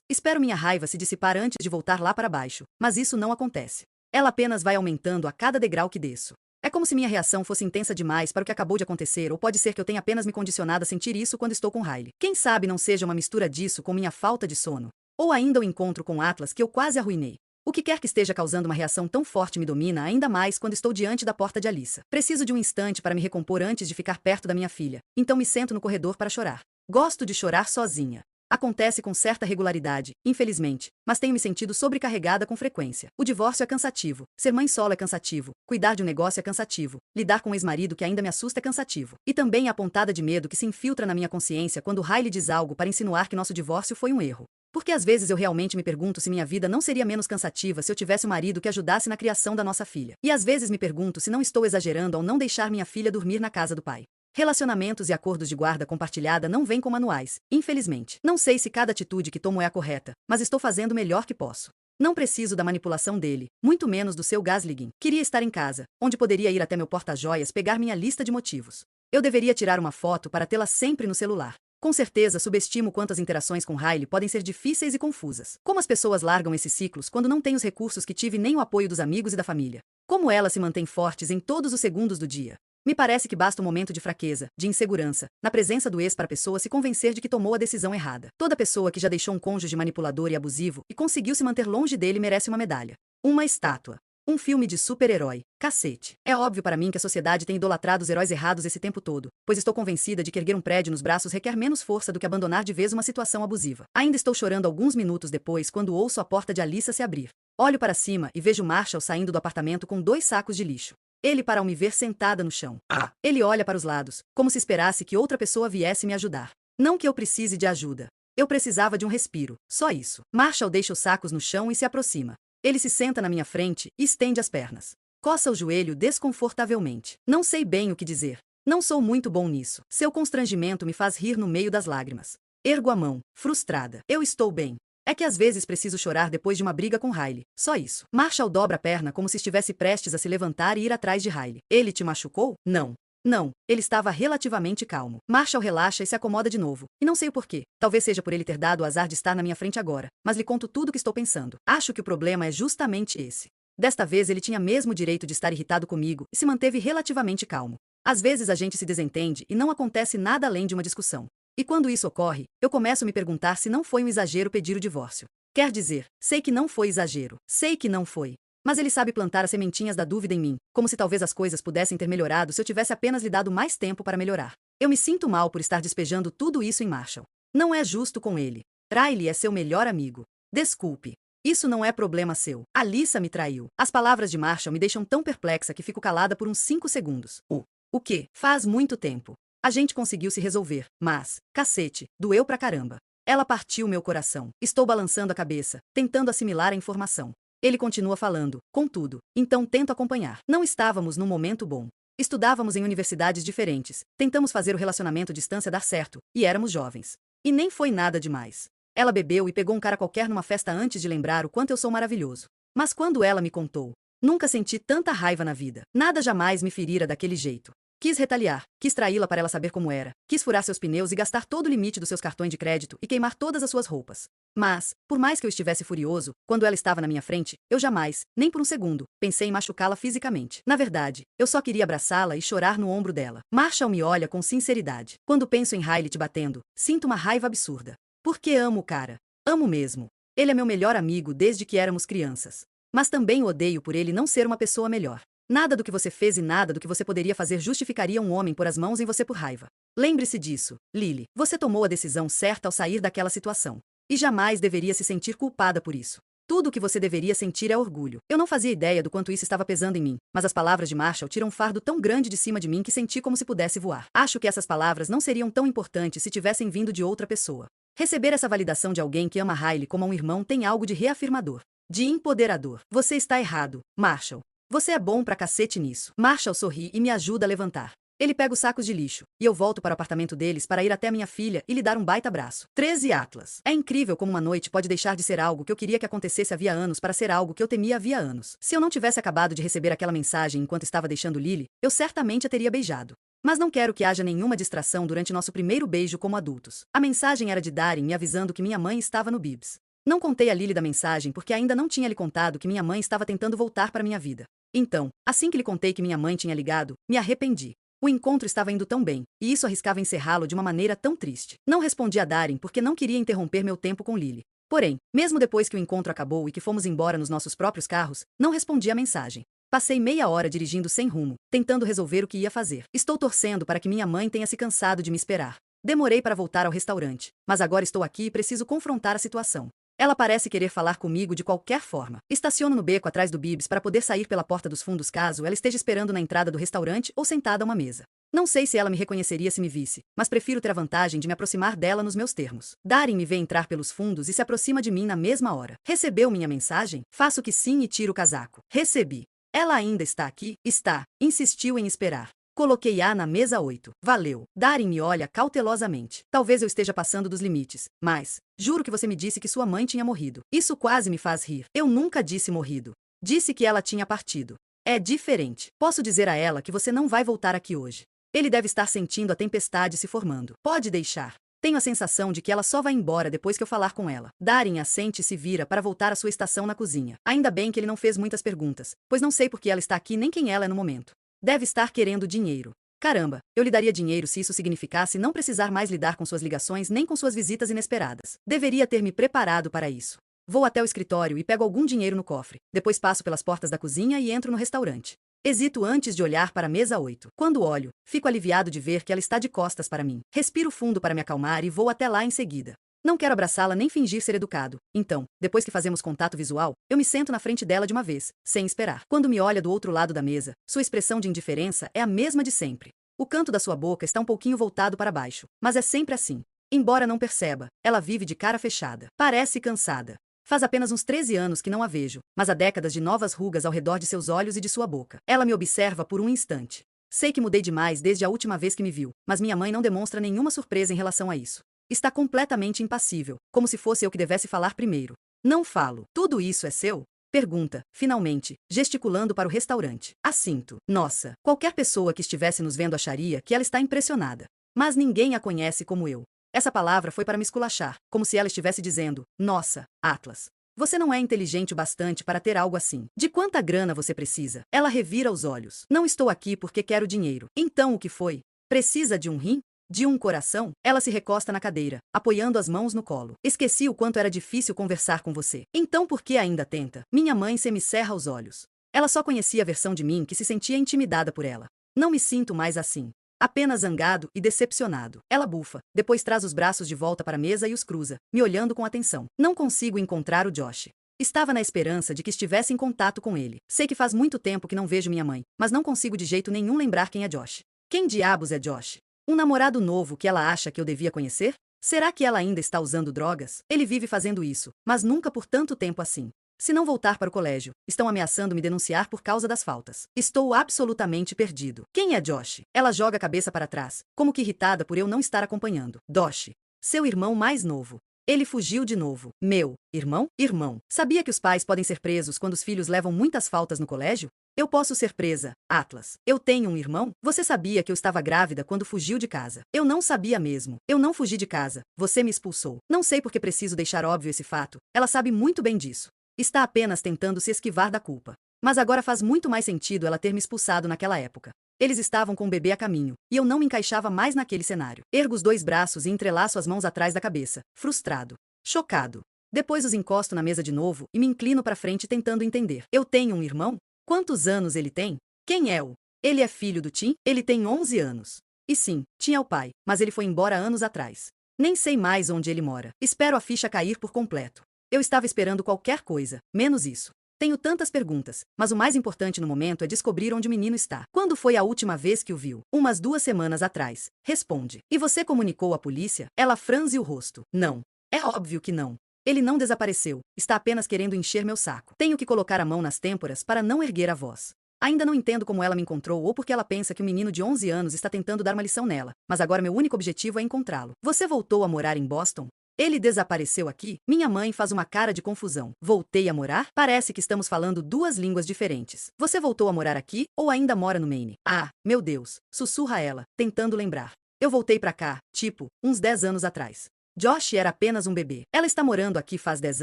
Espero minha raiva se dissipar antes de voltar lá para baixo, mas isso não acontece. Ela apenas vai aumentando a cada degrau que desço. É como se minha reação fosse intensa demais para o que acabou de acontecer, ou pode ser que eu tenha apenas me condicionado a sentir isso quando estou com Riley. Quem sabe não seja uma mistura disso com minha falta de sono. Ou ainda o encontro com Atlas que eu quase arruinei. O que quer que esteja causando uma reação tão forte me domina ainda mais quando estou diante da porta de Alyssa. Preciso de um instante para me recompor antes de ficar perto da minha filha, então me sento no corredor para chorar. Gosto de chorar sozinha. Acontece com certa regularidade, infelizmente, mas tenho me sentido sobrecarregada com frequência. O divórcio é cansativo, ser mãe solo é cansativo, cuidar de um negócio é cansativo, lidar com um ex-marido que ainda me assusta é cansativo. E também a pontada de medo que se infiltra na minha consciência quando Riley diz algo para insinuar que nosso divórcio foi um erro. Porque às vezes eu realmente me pergunto se minha vida não seria menos cansativa se eu tivesse um marido que ajudasse na criação da nossa filha. E às vezes me pergunto se não estou exagerando ao não deixar minha filha dormir na casa do pai. Relacionamentos e acordos de guarda compartilhada não vêm com manuais, infelizmente. Não sei se cada atitude que tomo é a correta, mas estou fazendo o melhor que posso. Não preciso da manipulação dele, muito menos do seu gaslighting. Queria estar em casa, onde poderia ir até meu porta-joias pegar minha lista de motivos. Eu deveria tirar uma foto para tê-la sempre no celular. Com certeza subestimo quanto as interações com Riley podem ser difíceis e confusas. Como as pessoas largam esses ciclos quando não têm os recursos que tive nem o apoio dos amigos e da família. Como elas se mantêm fortes em todos os segundos do dia. Me parece que basta um momento de fraqueza, de insegurança, na presença do ex para a pessoa se convencer de que tomou a decisão errada. Toda pessoa que já deixou um cônjuge manipulador e abusivo e conseguiu se manter longe dele merece uma medalha. Uma estátua. Um filme de super-herói. Cacete. É óbvio para mim que a sociedade tem idolatrado os heróis errados esse tempo todo, pois estou convencida de que erguer um prédio nos braços requer menos força do que abandonar de vez uma situação abusiva. Ainda estou chorando alguns minutos depois quando ouço a porta de Alyssa se abrir. Olho para cima e vejo Marshall saindo do apartamento com 2 sacos de lixo. Ele para ao me ver sentada no chão. Ele olha para os lados, como se esperasse que outra pessoa viesse me ajudar. Não que eu precise de ajuda. Eu precisava de um respiro, só isso. Marshall deixa os sacos no chão e se aproxima. Ele se senta na minha frente e estende as pernas. Coça o joelho desconfortavelmente. Não sei bem o que dizer. Não sou muito bom nisso. Seu constrangimento me faz rir no meio das lágrimas. Ergo a mão, frustrada. Eu estou bem. É que às vezes preciso chorar depois de uma briga com Riley. Só isso. Marshall dobra a perna como se estivesse prestes a se levantar e ir atrás de Riley. Ele te machucou? Não. Não, ele estava relativamente calmo. Marshall relaxa e se acomoda de novo. E não sei o porquê. Talvez seja por ele ter dado o azar de estar na minha frente agora. Mas lhe conto tudo o que estou pensando. Acho que o problema é justamente esse. Desta vez ele tinha mesmo o direito de estar irritado comigo e se manteve relativamente calmo. Às vezes a gente se desentende e não acontece nada além de uma discussão. E quando isso ocorre, eu começo a me perguntar se não foi um exagero pedir o divórcio. Quer dizer, sei que não foi exagero. Sei que não foi. Mas ele sabe plantar as sementinhas da dúvida em mim, como se talvez as coisas pudessem ter melhorado se eu tivesse apenas lhe dado mais tempo para melhorar. Eu me sinto mal por estar despejando tudo isso em Marshall. Não é justo com ele. Riley é seu melhor amigo. Desculpe. Isso não é problema seu. Alyssa me traiu. As palavras de Marshall me deixam tão perplexa que fico calada por uns 5 segundos. O quê? Faz muito tempo. A gente conseguiu se resolver, mas, cacete, doeu pra caramba. Ela partiu meu coração. Estou balançando a cabeça, tentando assimilar a informação. Ele continua falando, contudo, então tento acompanhar. Não estávamos num momento bom. Estudávamos em universidades diferentes, tentamos fazer o relacionamento à distância dar certo, e éramos jovens. E nem foi nada demais. Ela bebeu e pegou um cara qualquer numa festa antes de lembrar o quanto eu sou maravilhoso. Mas quando ela me contou, nunca senti tanta raiva na vida. Nada jamais me ferira daquele jeito. Quis retaliar, quis traí-la para ela saber como era, quis furar seus pneus e gastar todo o limite dos seus cartões de crédito e queimar todas as suas roupas. Mas, por mais que eu estivesse furioso, quando ela estava na minha frente, eu jamais, nem por um segundo, pensei em machucá-la fisicamente. Na verdade, eu só queria abraçá-la e chorar no ombro dela. Marshall me olha com sinceridade. Quando penso em Riley te batendo, sinto uma raiva absurda. Porque amo o cara. Amo mesmo. Ele é meu melhor amigo desde que éramos crianças. Mas também o odeio por ele não ser uma pessoa melhor. Nada do que você fez e nada do que você poderia fazer justificaria um homem pôr as mãos em você por raiva. Lembre-se disso, Lily. Você tomou a decisão certa ao sair daquela situação. E jamais deveria se sentir culpada por isso. Tudo o que você deveria sentir é orgulho. Eu não fazia ideia do quanto isso estava pesando em mim, mas as palavras de Marshall tiram um fardo tão grande de cima de mim que senti como se pudesse voar. Acho que essas palavras não seriam tão importantes se tivessem vindo de outra pessoa. Receber essa validação de alguém que ama Riley como um irmão tem algo de reafirmador, de empoderador. Você está errado, Marshall. Você é bom pra cacete nisso. Marshall sorri e me ajuda a levantar. Ele pega os sacos de lixo, e eu volto para o apartamento deles para ir até minha filha e lhe dar um baita abraço. 13 Atlas. É incrível como uma noite pode deixar de ser algo que eu queria que acontecesse havia anos para ser algo que eu temia havia anos. Se eu não tivesse acabado de receber aquela mensagem enquanto estava deixando Lily, eu certamente a teria beijado. Mas não quero que haja nenhuma distração durante nosso primeiro beijo como adultos. A mensagem era de Darin me avisando que minha mãe estava no Bibs. Não contei a Lily da mensagem porque ainda não tinha lhe contado que minha mãe estava tentando voltar para minha vida. Então, assim que lhe contei que minha mãe tinha ligado, me arrependi. O encontro estava indo tão bem, e isso arriscava encerrá-lo de uma maneira tão triste. Não respondi a Darin porque não queria interromper meu tempo com Lily. Porém, mesmo depois que o encontro acabou e que fomos embora nos nossos próprios carros, não respondi a mensagem. Passei meia hora dirigindo sem rumo, tentando resolver o que ia fazer. Estou torcendo para que minha mãe tenha se cansado de me esperar. Demorei para voltar ao restaurante, mas agora estou aqui e preciso confrontar a situação. Ela parece querer falar comigo de qualquer forma. Estaciono no beco atrás do Bibs para poder sair pela porta dos fundos caso ela esteja esperando na entrada do restaurante ou sentada a uma mesa. Não sei se ela me reconheceria se me visse, mas prefiro ter a vantagem de me aproximar dela nos meus termos. Darin me vê entrar pelos fundos e se aproxima de mim na mesma hora. Recebeu minha mensagem? Faço que sim e tiro o casaco. Recebi. Ela ainda está aqui? Está. Insistiu em esperar. Coloquei A na mesa 8. Valeu. Darin me olha cautelosamente. Talvez eu esteja passando dos limites, mas juro que você me disse que sua mãe tinha morrido. Isso quase me faz rir. Eu nunca disse morrido. Disse que ela tinha partido. É diferente. Posso dizer a ela que você não vai voltar aqui hoje. Ele deve estar sentindo a tempestade se formando. Pode deixar. Tenho a sensação de que ela só vai embora depois que eu falar com ela. Darin assente e se vira para voltar à sua estação na cozinha. Ainda bem que ele não fez muitas perguntas, pois não sei por que ela está aqui nem quem ela é no momento. Deve estar querendo dinheiro. Caramba, eu lhe daria dinheiro se isso significasse não precisar mais lidar com suas ligações nem com suas visitas inesperadas. Deveria ter me preparado para isso. Vou até o escritório e pego algum dinheiro no cofre. Depois passo pelas portas da cozinha e entro no restaurante. Hesito antes de olhar para a mesa 8. Quando olho, fico aliviado de ver que ela está de costas para mim. Respiro fundo para me acalmar e vou até lá em seguida. Não quero abraçá-la nem fingir ser educado. Então, depois que fazemos contato visual, eu me sento na frente dela de uma vez, sem esperar. Quando me olha do outro lado da mesa, sua expressão de indiferença é a mesma de sempre. O canto da sua boca está um pouquinho voltado para baixo, mas é sempre assim. Embora não perceba, ela vive de cara fechada. Parece cansada. Faz apenas uns 13 anos que não a vejo, mas há décadas de novas rugas ao redor de seus olhos e de sua boca. Ela me observa por um instante. Sei que mudei demais desde a última vez que me viu, mas minha mãe não demonstra nenhuma surpresa em relação a isso. Está completamente impassível, como se fosse eu que devesse falar primeiro. Não falo. Tudo isso é seu? Pergunta, finalmente, gesticulando para o restaurante. Assinto. Nossa, qualquer pessoa que estivesse nos vendo acharia que ela está impressionada. Mas ninguém a conhece como eu. Essa palavra foi para me esculachar, como se ela estivesse dizendo, nossa, Atlas. Você não é inteligente o bastante para ter algo assim. De quanta grana você precisa? Ela revira os olhos. Não estou aqui porque quero dinheiro. Então o que foi? Precisa de um rim? De um coração? Ela se recosta na cadeira, apoiando as mãos no colo. Esqueci o quanto era difícil conversar com você. Então por que ainda tenta? Minha mãe semicerra os olhos. Ela só conhecia a versão de mim que se sentia intimidada por ela. Não me sinto mais assim. Apenas zangado e decepcionado. Ela bufa, depois traz os braços de volta para a mesa e os cruza, me olhando com atenção. Não consigo encontrar o Josh. Estava na esperança de que estivesse em contato com ele. Sei que faz muito tempo que não vejo minha mãe, mas não consigo de jeito nenhum lembrar quem é Josh. Quem diabos é Josh? Um namorado novo que ela acha que eu devia conhecer? Será que ela ainda está usando drogas? Ele vive fazendo isso, mas nunca por tanto tempo assim. Se não voltar para o colégio, estão ameaçando me denunciar por causa das faltas. Estou absolutamente perdido. Quem é Josh? Ela joga a cabeça para trás, como que irritada por eu não estar acompanhando. Josh. Seu irmão mais novo. Ele fugiu de novo. Meu irmão? Irmão. Sabia que os pais podem ser presos quando os filhos levam muitas faltas no colégio? Eu posso ser presa, Atlas. Eu tenho um irmão? Você sabia que eu estava grávida quando fugiu de casa? Eu não sabia mesmo. Eu não fugi de casa. Você me expulsou. Não sei porque preciso deixar óbvio esse fato. Ela sabe muito bem disso. Está apenas tentando se esquivar da culpa. Mas agora faz muito mais sentido ela ter me expulsado naquela época. Eles estavam com o bebê a caminho, e eu não me encaixava mais naquele cenário. Ergo os dois braços e entrelaço as mãos atrás da cabeça, frustrado, chocado. Depois os encosto na mesa de novo e me inclino para frente tentando entender. Eu tenho um irmão? Quantos anos ele tem? Quem é o? Ele é filho do Tim? Ele tem 11 anos. E sim, tinha o pai, mas ele foi embora anos atrás. Nem sei mais onde ele mora. Espero a ficha cair por completo. Eu estava esperando qualquer coisa, menos isso. Tenho tantas perguntas, mas o mais importante no momento é descobrir onde o menino está. Quando foi a última vez que o viu? Umas 2 semanas atrás. Responde. E você comunicou à polícia? Ela franze o rosto. Não. É óbvio que não. Ele não desapareceu, está apenas querendo encher meu saco. Tenho que colocar a mão nas têmporas para não erguer a voz. Ainda não entendo como ela me encontrou ou porque ela pensa que o menino de 11 anos está tentando dar uma lição nela, mas agora meu único objetivo é encontrá-lo. Você voltou a morar em Boston? Ele desapareceu aqui? Minha mãe faz uma cara de confusão. Voltei a morar? Parece que estamos falando 2 línguas diferentes. Você voltou a morar aqui ou ainda mora no Maine? Ah, meu Deus, sussurra ela, tentando lembrar. Eu voltei pra cá, tipo, uns 10 anos atrás. Josh era apenas um bebê. Ela está morando aqui faz 10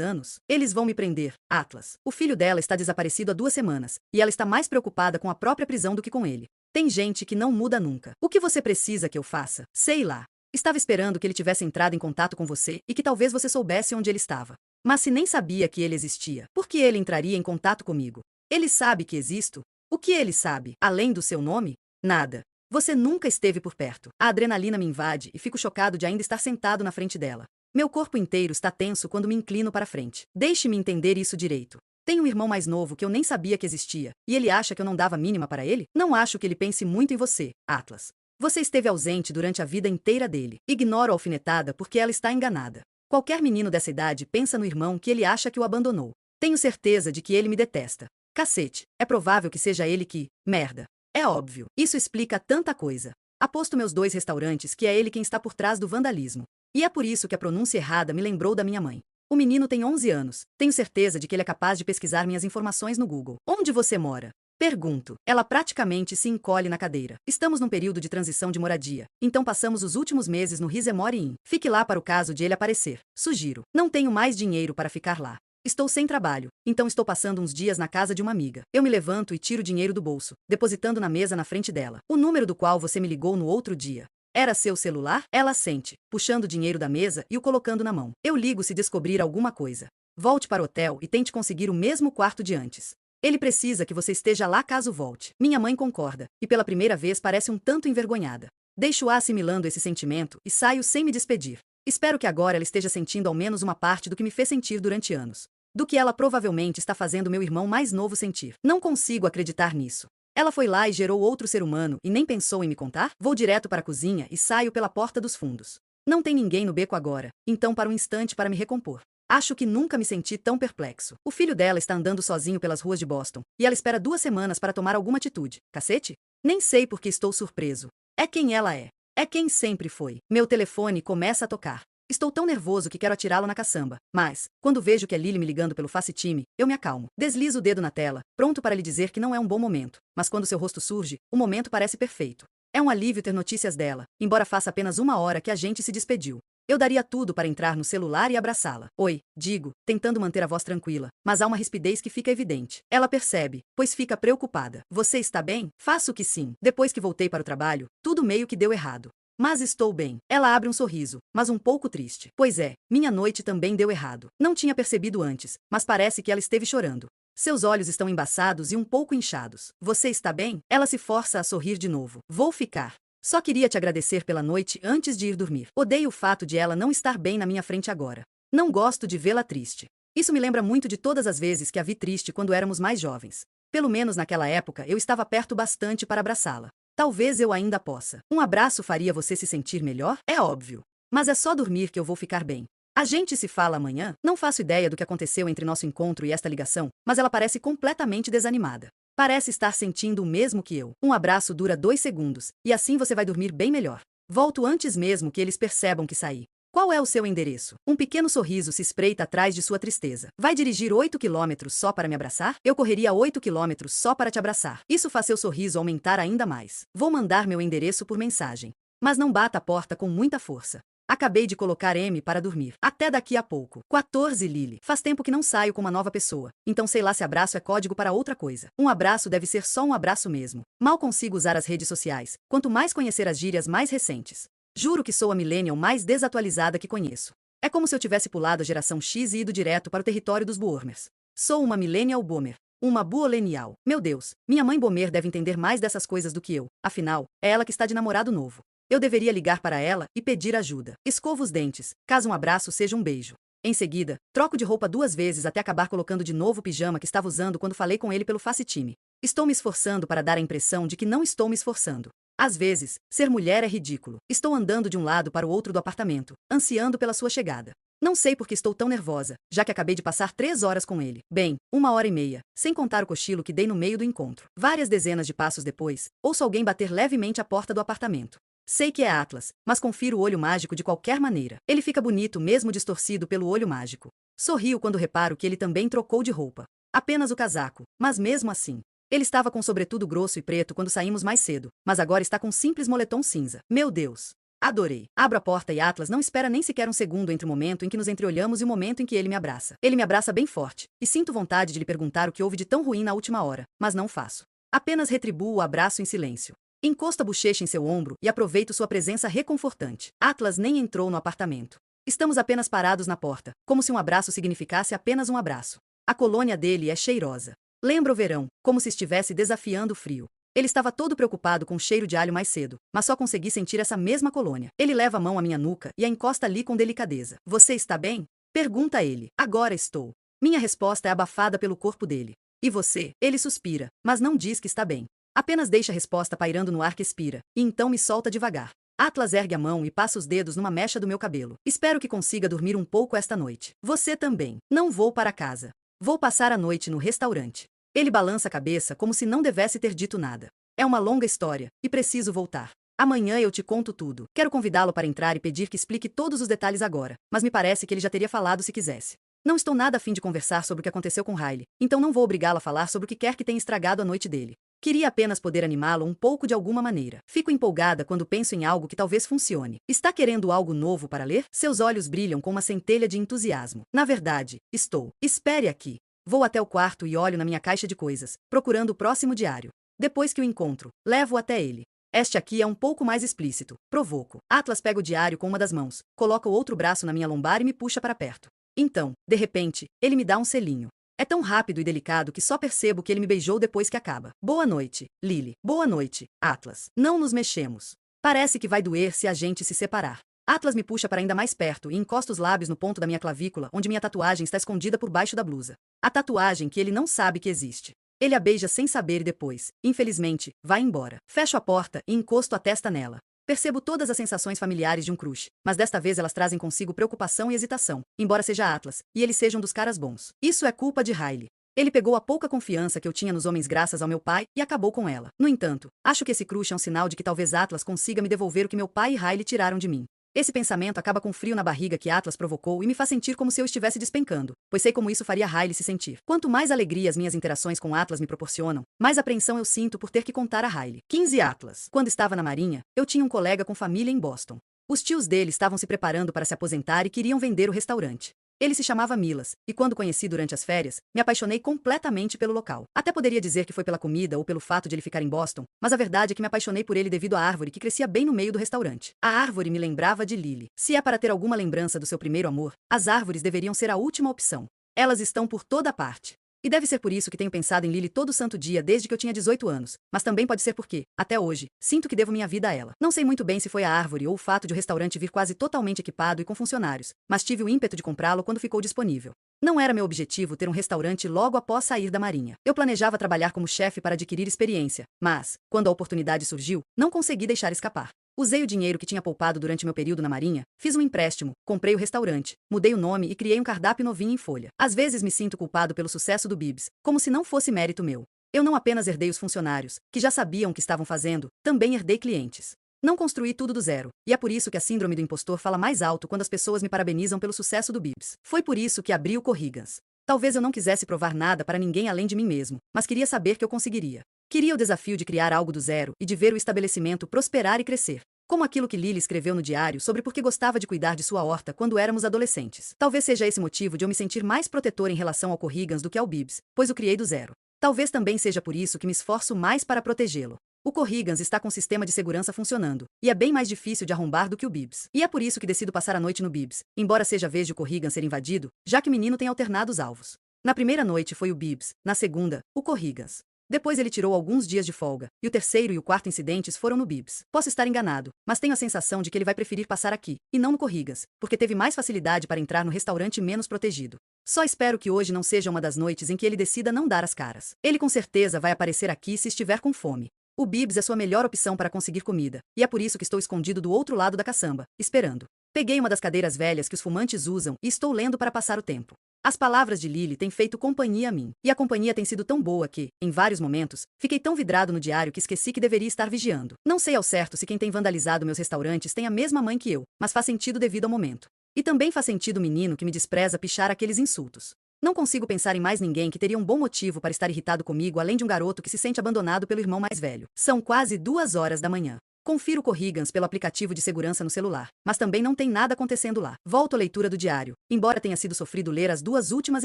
anos? Eles vão me prender, Atlas. O filho dela está desaparecido há 2 semanas, e ela está mais preocupada com a própria prisão do que com ele. Tem gente que não muda nunca. O que você precisa que eu faça? Sei lá. Estava esperando que ele tivesse entrado em contato com você e que talvez você soubesse onde ele estava. Mas se nem sabia que ele existia, por que ele entraria em contato comigo? Ele sabe que existo? O que ele sabe, além do seu nome? Nada. Você nunca esteve por perto. A adrenalina me invade e fico chocado de ainda estar sentado na frente dela. Meu corpo inteiro está tenso quando me inclino para frente. Deixe-me entender isso direito. Tenho um irmão mais novo que eu nem sabia que existia, e ele acha que eu não dava mínima para ele? Não acho que ele pense muito em você, Atlas. Você esteve ausente durante a vida inteira dele. Ignoro a alfinetada porque ela está enganada. Qualquer menino dessa idade pensa no irmão que ele acha que o abandonou. Tenho certeza de que ele me detesta. Cacete, é provável que seja ele que... Merda. É óbvio. Isso explica tanta coisa. Aposto meus 2 restaurantes que é ele quem está por trás do vandalismo. E é por isso que a pronúncia errada me lembrou da minha mãe. O menino tem 11 anos. Tenho certeza de que ele é capaz de pesquisar minhas informações no Google. Onde você mora? Pergunto. Ela praticamente se encolhe na cadeira. Estamos num período de transição de moradia, então passamos os últimos meses no Risemore Inn. Fique lá para o caso de ele aparecer. Sugiro. Não tenho mais dinheiro para ficar lá. Estou sem trabalho, então estou passando uns dias na casa de uma amiga. Eu me levanto e tiro o dinheiro do bolso, depositando na mesa na frente dela. O número do qual você me ligou no outro dia. Era seu celular? Ela assente, puxando o dinheiro da mesa e o colocando na mão. Eu ligo se descobrir alguma coisa. Volte para o hotel e tente conseguir o mesmo quarto de antes. Ele precisa que você esteja lá caso volte. Minha mãe concorda, e pela primeira vez parece um tanto envergonhada. Deixo-a assimilando esse sentimento e saio sem me despedir. Espero que agora ela esteja sentindo ao menos uma parte do que me fez sentir durante anos. Do que ela provavelmente está fazendo meu irmão mais novo sentir. Não consigo acreditar nisso. Ela foi lá e gerou outro ser humano e nem pensou em me contar? Vou direto para a cozinha e saio pela porta dos fundos. Não tem ninguém no beco agora, então paro um instante para me recompor. Acho que nunca me senti tão perplexo. O filho dela está andando sozinho pelas ruas de Boston, e ela espera 2 semanas para tomar alguma atitude. Cacete? Nem sei porque estou surpreso. É quem ela é. É quem sempre foi. Meu telefone começa a tocar. Estou tão nervoso que quero atirá-lo na caçamba. Mas, quando vejo que é Lily me ligando pelo FaceTime, eu me acalmo. Deslizo o dedo na tela, pronto para lhe dizer que não é um bom momento. Mas quando seu rosto surge, o momento parece perfeito. É um alívio ter notícias dela, embora faça apenas 1 hora que a gente se despediu. Eu daria tudo para entrar no celular e abraçá-la. Oi, digo, tentando manter a voz tranquila, mas há uma rispidez que fica evidente. Ela percebe, pois fica preocupada. Você está bem? Faço que sim. Depois que voltei para o trabalho, tudo meio que deu errado. Mas estou bem. Ela abre um sorriso, mas um pouco triste. Pois é, minha noite também deu errado. Não tinha percebido antes, mas parece que ela esteve chorando. Seus olhos estão embaçados e um pouco inchados. Você está bem? Ela se força a sorrir de novo. Vou ficar. Só queria te agradecer pela noite antes de ir dormir. Odeio o fato de ela não estar bem na minha frente agora. Não gosto de vê-la triste. Isso me lembra muito de todas as vezes que a vi triste quando éramos mais jovens. Pelo menos naquela época eu estava perto bastante para abraçá-la. Talvez eu ainda possa. Um abraço faria você se sentir melhor? É óbvio. Mas é só dormir que eu vou ficar bem. A gente se fala amanhã? Não faço ideia do que aconteceu entre nosso encontro e esta ligação, mas ela parece completamente desanimada. Parece estar sentindo o mesmo que eu. Um abraço dura 2 segundos, e assim você vai dormir bem melhor. Volto antes mesmo que eles percebam que saí. Qual é o seu endereço? Um pequeno sorriso se espreita atrás de sua tristeza. Vai dirigir 8 quilômetros só para me abraçar? Eu correria 8 quilômetros só para te abraçar. Isso faz seu sorriso aumentar ainda mais. Vou mandar meu endereço por mensagem. Mas não bata a porta com muita força. Acabei de colocar M para dormir. Até daqui a pouco. 14 Lily. Faz tempo que não saio com uma nova pessoa. Então sei lá se abraço é código para outra coisa. Um abraço deve ser só um abraço mesmo. Mal consigo usar as redes sociais. Quanto mais conhecer as gírias mais recentes. Juro que sou a millennial mais desatualizada que conheço. É como se eu tivesse pulado a geração X e ido direto para o território dos boomers. Sou uma millennial boomer. Uma buolenial. Meu Deus, minha mãe boomer deve entender mais dessas coisas do que eu. Afinal, é ela que está de namorado novo. Eu deveria ligar para ela e pedir ajuda. Escovo os dentes, caso um abraço seja um beijo. Em seguida, troco de roupa 2 vezes até acabar colocando de novo o pijama que estava usando quando falei com ele pelo FaceTime. Estou me esforçando para dar a impressão de que não estou me esforçando. Às vezes, ser mulher é ridículo. Estou andando de um lado para o outro do apartamento, ansiando pela sua chegada. Não sei por que estou tão nervosa, já que acabei de passar 3 horas com ele. Bem, 1h30, sem contar o cochilo que dei no meio do encontro. Várias dezenas de passos depois, ouço alguém bater levemente a porta do apartamento. Sei que é Atlas, mas confiro o olho mágico de qualquer maneira. Ele fica bonito mesmo distorcido pelo olho mágico. Sorrio quando reparo que ele também trocou de roupa. Apenas o casaco, mas mesmo assim. Ele estava com sobretudo grosso e preto quando saímos mais cedo, mas agora está com um simples moletom cinza. Meu Deus! Adorei. Abro a porta e Atlas não espera nem sequer um segundo entre o momento em que nos entreolhamos e o momento em que ele me abraça. Ele me abraça bem forte, e sinto vontade de lhe perguntar o que houve de tão ruim na última hora, mas não faço. Apenas retribuo o abraço em silêncio. Encosto a bochecha em seu ombro e aproveito sua presença reconfortante. Atlas nem entrou no apartamento. Estamos apenas parados na porta, como se um abraço significasse apenas um abraço. A colônia dele é cheirosa. Lembra o verão, como se estivesse desafiando o frio. Ele estava todo preocupado com o cheiro de alho mais cedo, mas só consegui sentir essa mesma colônia. Ele leva a mão à minha nuca e a encosta ali com delicadeza. Você está bem? Pergunta ele. Agora estou. Minha resposta é abafada pelo corpo dele. E você? Ele suspira, mas não diz que está bem. Apenas deixa a resposta pairando no ar que expira, e então me solta devagar. Atlas ergue a mão e passa os dedos numa mecha do meu cabelo. Espero que consiga dormir um pouco esta noite. Você também. Não vou para casa. Vou passar a noite no restaurante. Ele balança a cabeça como se não devesse ter dito nada. É uma longa história, e preciso voltar. Amanhã eu te conto tudo. Quero convidá-lo para entrar e pedir que explique todos os detalhes agora, mas me parece que ele já teria falado se quisesse. Não estou nada a fim de conversar sobre o que aconteceu com Riley, então não vou obrigá-la a falar sobre o que quer que tenha estragado a noite dele. Queria apenas poder animá-lo um pouco de alguma maneira. Fico empolgada quando penso em algo que talvez funcione. Está querendo algo novo para ler? Seus olhos brilham com uma centelha de entusiasmo. Na verdade, estou. Espere aqui. Vou até o quarto e olho na minha caixa de coisas, procurando o próximo diário. Depois que o encontro, levo-o até ele. Este aqui é um pouco mais explícito. Provoco. Atlas pega o diário com uma das mãos, coloca o outro braço na minha lombar e me puxa para perto. Então, de repente, ele me dá um selinho. É tão rápido e delicado que só percebo que ele me beijou depois que acaba. Boa noite, Lily. Boa noite, Atlas. Não nos mexemos. Parece que vai doer se a gente se separar. Atlas me puxa para ainda mais perto e encosta os lábios no ponto da minha clavícula, onde minha tatuagem está escondida por baixo da blusa. A tatuagem que ele não sabe que existe. Ele a beija sem saber e depois, infelizmente, vai embora. Fecho a porta e encosto a testa nela. Percebo todas as sensações familiares de um crush, mas desta vez elas trazem consigo preocupação e hesitação, embora seja Atlas, e ele seja um dos caras bons. Isso é culpa de Riley. Ele pegou a pouca confiança que eu tinha nos homens graças ao meu pai e acabou com ela. No entanto, acho que esse crush é um sinal de que talvez Atlas consiga me devolver o que meu pai e Riley tiraram de mim. Esse pensamento acaba com o frio na barriga que Atlas provocou e me faz sentir como se eu estivesse despencando, pois sei como isso faria Riley se sentir. Quanto mais alegria as minhas interações com Atlas me proporcionam, mais apreensão eu sinto por ter que contar a Riley. 15 Atlas. Quando estava na Marinha, eu tinha um colega com família em Boston. Os tios dele estavam se preparando para se aposentar e queriam vender o restaurante. Ele se chamava Milas, e quando conheci durante as férias, me apaixonei completamente pelo local. Até poderia dizer que foi pela comida ou pelo fato de ele ficar em Boston, mas a verdade é que me apaixonei por ele devido à árvore que crescia bem no meio do restaurante. A árvore me lembrava de Lily. Se é para ter alguma lembrança do seu primeiro amor, as árvores deveriam ser a última opção. Elas estão por toda parte. E deve ser por isso que tenho pensado em Lily todo santo dia desde que eu tinha 18 anos, mas também pode ser porque, até hoje, sinto que devo minha vida a ela. Não sei muito bem se foi a árvore ou o fato de o restaurante vir quase totalmente equipado e com funcionários, mas tive o ímpeto de comprá-lo quando ficou disponível. Não era meu objetivo ter um restaurante logo após sair da Marinha. Eu planejava trabalhar como chefe para adquirir experiência, mas, quando a oportunidade surgiu, não consegui deixar escapar. Usei o dinheiro que tinha poupado durante meu período na Marinha, fiz um empréstimo, comprei o restaurante, mudei o nome e criei um cardápio novinho em folha. Às vezes me sinto culpado pelo sucesso do Bibs, como se não fosse mérito meu. Eu não apenas herdei os funcionários, que já sabiam o que estavam fazendo, também herdei clientes. Não construí tudo do zero, e é por isso que a síndrome do impostor fala mais alto quando as pessoas me parabenizam pelo sucesso do Bibs. Foi por isso que abri o Corrigans. Talvez eu não quisesse provar nada para ninguém além de mim mesmo, mas queria saber que eu conseguiria. Queria o desafio de criar algo do zero e de ver o estabelecimento prosperar e crescer. Como aquilo que Lily escreveu no diário sobre por que gostava de cuidar de sua horta quando éramos adolescentes. Talvez seja esse motivo de eu me sentir mais protetor em relação ao Corrigans do que ao Bibs, pois o criei do zero. Talvez também seja por isso que me esforço mais para protegê-lo. O Corrigans está com um sistema de segurança funcionando, e é bem mais difícil de arrombar do que o Bibs. E é por isso que decido passar a noite no Bibs, embora seja a vez de o Corrigans ser invadido, já que o menino tem alternado os alvos. Na primeira noite foi o Bibs, na segunda, o Corrigans. Depois ele tirou alguns dias de folga, e o terceiro e o quarto incidentes foram no Bibs. Posso estar enganado, mas tenho a sensação de que ele vai preferir passar aqui, e não no Corrigans, porque teve mais facilidade para entrar no restaurante menos protegido. Só espero que hoje não seja uma das noites em que ele decida não dar as caras. Ele com certeza vai aparecer aqui se estiver com fome. O Bibs é sua melhor opção para conseguir comida, e é por isso que estou escondido do outro lado da caçamba, esperando. Peguei uma das cadeiras velhas que os fumantes usam e estou lendo para passar o tempo. As palavras de Lily têm feito companhia a mim, e a companhia tem sido tão boa que, em vários momentos, fiquei tão vidrado no diário que esqueci que deveria estar vigiando. Não sei ao certo se quem tem vandalizado meus restaurantes tem a mesma mãe que eu, mas faz sentido devido ao momento. E também faz sentido o menino que me despreza pichar aqueles insultos. Não consigo pensar em mais ninguém que teria um bom motivo para estar irritado comigo além de um garoto que se sente abandonado pelo irmão mais velho. São quase 2 horas da manhã. Confiro o Corrigans pelo aplicativo de segurança no celular, mas também não tem nada acontecendo lá. Volto à leitura do diário, embora tenha sido sofrido ler as 2 últimas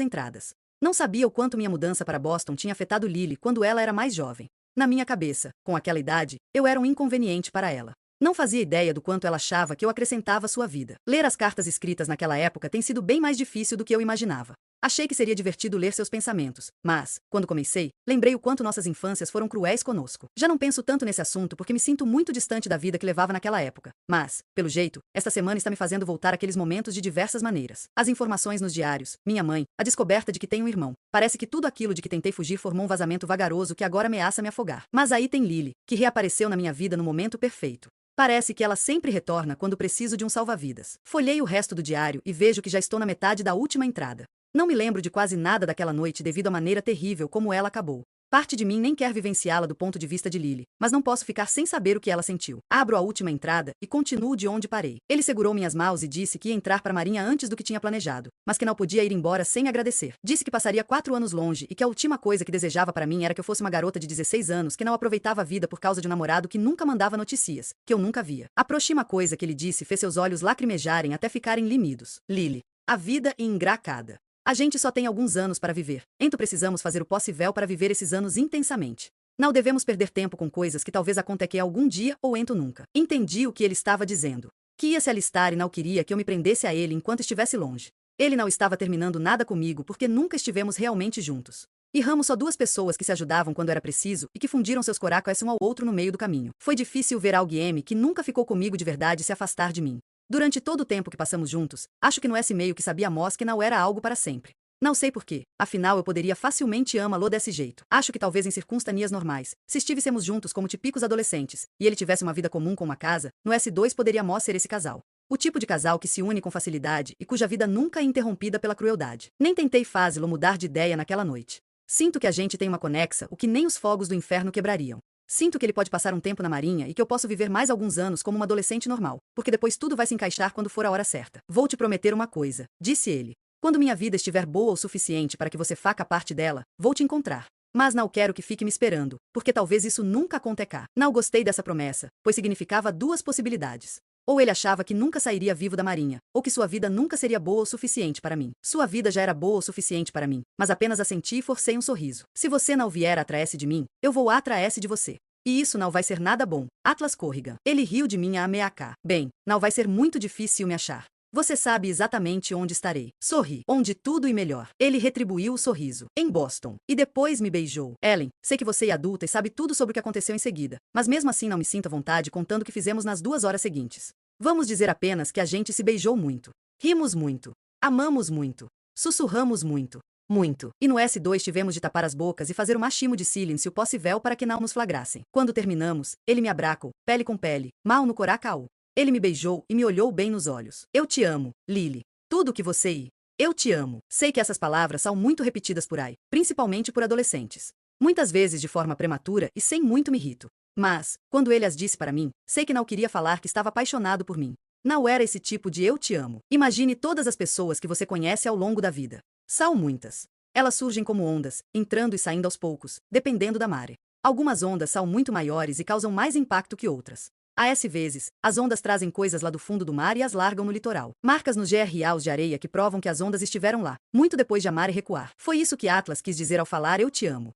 entradas. Não sabia o quanto minha mudança para Boston tinha afetado Lily quando ela era mais jovem. Na minha cabeça, com aquela idade, eu era um inconveniente para ela. Não fazia ideia do quanto ela achava que eu acrescentava à sua vida. Ler as cartas escritas naquela época tem sido bem mais difícil do que eu imaginava. Achei que seria divertido ler seus pensamentos, mas, quando comecei, lembrei o quanto nossas infâncias foram cruéis conosco. Já não penso tanto nesse assunto porque me sinto muito distante da vida que levava naquela época. Mas, pelo jeito, esta semana está me fazendo voltar àqueles momentos de diversas maneiras. As informações nos diários, minha mãe, a descoberta de que tenho um irmão. Parece que tudo aquilo de que tentei fugir formou um vazamento vagaroso que agora ameaça me afogar. Mas aí tem Lily, que reapareceu na minha vida no momento perfeito. Parece que ela sempre retorna quando preciso de um salva-vidas. Folhei o resto do diário e vejo que já estou na metade da última entrada. Não me lembro de quase nada daquela noite devido à maneira terrível como ela acabou. Parte de mim nem quer vivenciá-la do ponto de vista de Lily, mas não posso ficar sem saber o que ela sentiu. Abro a última entrada e continuo de onde parei. Ele segurou minhas mãos e disse que ia entrar para a marinha antes do que tinha planejado, mas que não podia ir embora sem agradecer. Disse que passaria 4 anos longe e que a última coisa que desejava para mim era que eu fosse uma garota de 16 anos que não aproveitava a vida por causa de um namorado que nunca mandava notícias, que eu nunca via. A próxima coisa que ele disse fez seus olhos lacrimejarem até ficarem límidos. Lily, a vida é engracada. A gente só tem alguns anos para viver, então precisamos fazer o possível para viver esses anos intensamente. Não devemos perder tempo com coisas que talvez aconteça algum dia ou ento nunca. Entendi o que ele estava dizendo. Que ia se alistar e não queria que eu me prendesse a ele enquanto estivesse longe. Ele não estava terminando nada comigo porque nunca estivemos realmente juntos. E Ramos só 2 pessoas que se ajudavam quando era preciso e que fundiram seus coracos um ao outro no meio do caminho. Foi difícil ver alguém que nunca ficou comigo de verdade se afastar de mim. Durante todo o tempo que passamos juntos, acho que não é esse meio que sabíamos que não era algo para sempre. Não sei porquê, afinal eu poderia facilmente amá-lo desse jeito. Acho que talvez em circunstâncias normais, se estivéssemos juntos como típicos adolescentes, e ele tivesse uma vida comum com uma casa, no S2 poderíamos ser esse casal. O tipo de casal que se une com facilidade e cuja vida nunca é interrompida pela crueldade. Nem tentei fazê-lo mudar de ideia naquela noite. Sinto que a gente tem uma conexa, o que nem os fogos do inferno quebrariam. Sinto que ele pode passar um tempo na marinha e que eu posso viver mais alguns anos como uma adolescente normal, porque depois tudo vai se encaixar quando for a hora certa. Vou te prometer uma coisa, disse ele. Quando minha vida estiver boa o suficiente para que você faça parte dela, vou te encontrar. Mas não quero que fique me esperando, porque talvez isso nunca aconteça. Não gostei dessa promessa, pois significava 2 possibilidades. Ou ele achava que nunca sairia vivo da marinha, ou que sua vida nunca seria boa o suficiente para mim. Sua vida já era boa o suficiente para mim, mas apenas assenti e forcei um sorriso. Se você não vier atrás de mim, eu vou atrás de você. E isso não vai ser nada bom. Atlas Corrigan. Ele riu de mim a ameaçar. Bem, não vai ser muito difícil me achar. Você sabe exatamente onde estarei. Sorri. Onde tudo e melhor. Ele retribuiu o sorriso. Em Boston. E depois me beijou. Ellen, sei que você é adulta e sabe tudo sobre o que aconteceu em seguida, mas mesmo assim não me sinto à vontade contando o que fizemos nas 2 horas seguintes. Vamos dizer apenas que a gente se beijou muito. Rimos muito. Amamos muito. Sussurramos muito. Muito. E no S2 tivemos de tapar as bocas e fazer o máximo de silêncio possível para que não nos flagrassem. Quando terminamos, ele me abracou, pele com pele, mal no coracal. Ele me beijou e me olhou bem nos olhos. Eu te amo, Lily. Tudo que você é. Eu te amo. Sei que essas palavras são muito repetidas por aí, principalmente por adolescentes. Muitas vezes de forma prematura e sem muito me irrito. Mas, quando ele as disse para mim, sei que não queria falar que estava apaixonado por mim. Não era esse tipo de eu te amo. Imagine todas as pessoas que você conhece ao longo da vida. São muitas. Elas surgem como ondas, entrando e saindo aos poucos, dependendo da maré. Algumas ondas são muito maiores e causam mais impacto que outras. Às vezes, as ondas trazem coisas lá do fundo do mar e as largam no litoral. Marcas nos GRAs de areia que provam que as ondas estiveram lá, muito depois de a maré recuar. Foi isso que Atlas quis dizer ao falar eu te amo.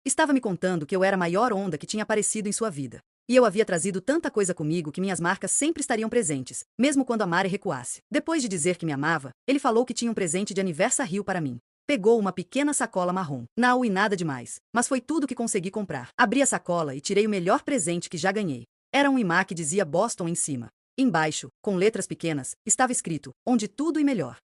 Estava me contando que eu era a maior onda que tinha aparecido em sua vida. E eu havia trazido tanta coisa comigo que minhas marcas sempre estariam presentes, mesmo quando a maré recuasse. Depois de dizer que me amava, ele falou que tinha um presente de aniversário para mim. Pegou uma pequena sacola marrom. Não e nada demais, mas foi tudo que consegui comprar. Abri a sacola e tirei o melhor presente que já ganhei. Era um imã que dizia Boston em cima. Embaixo, com letras pequenas, estava escrito, onde tudo e melhor.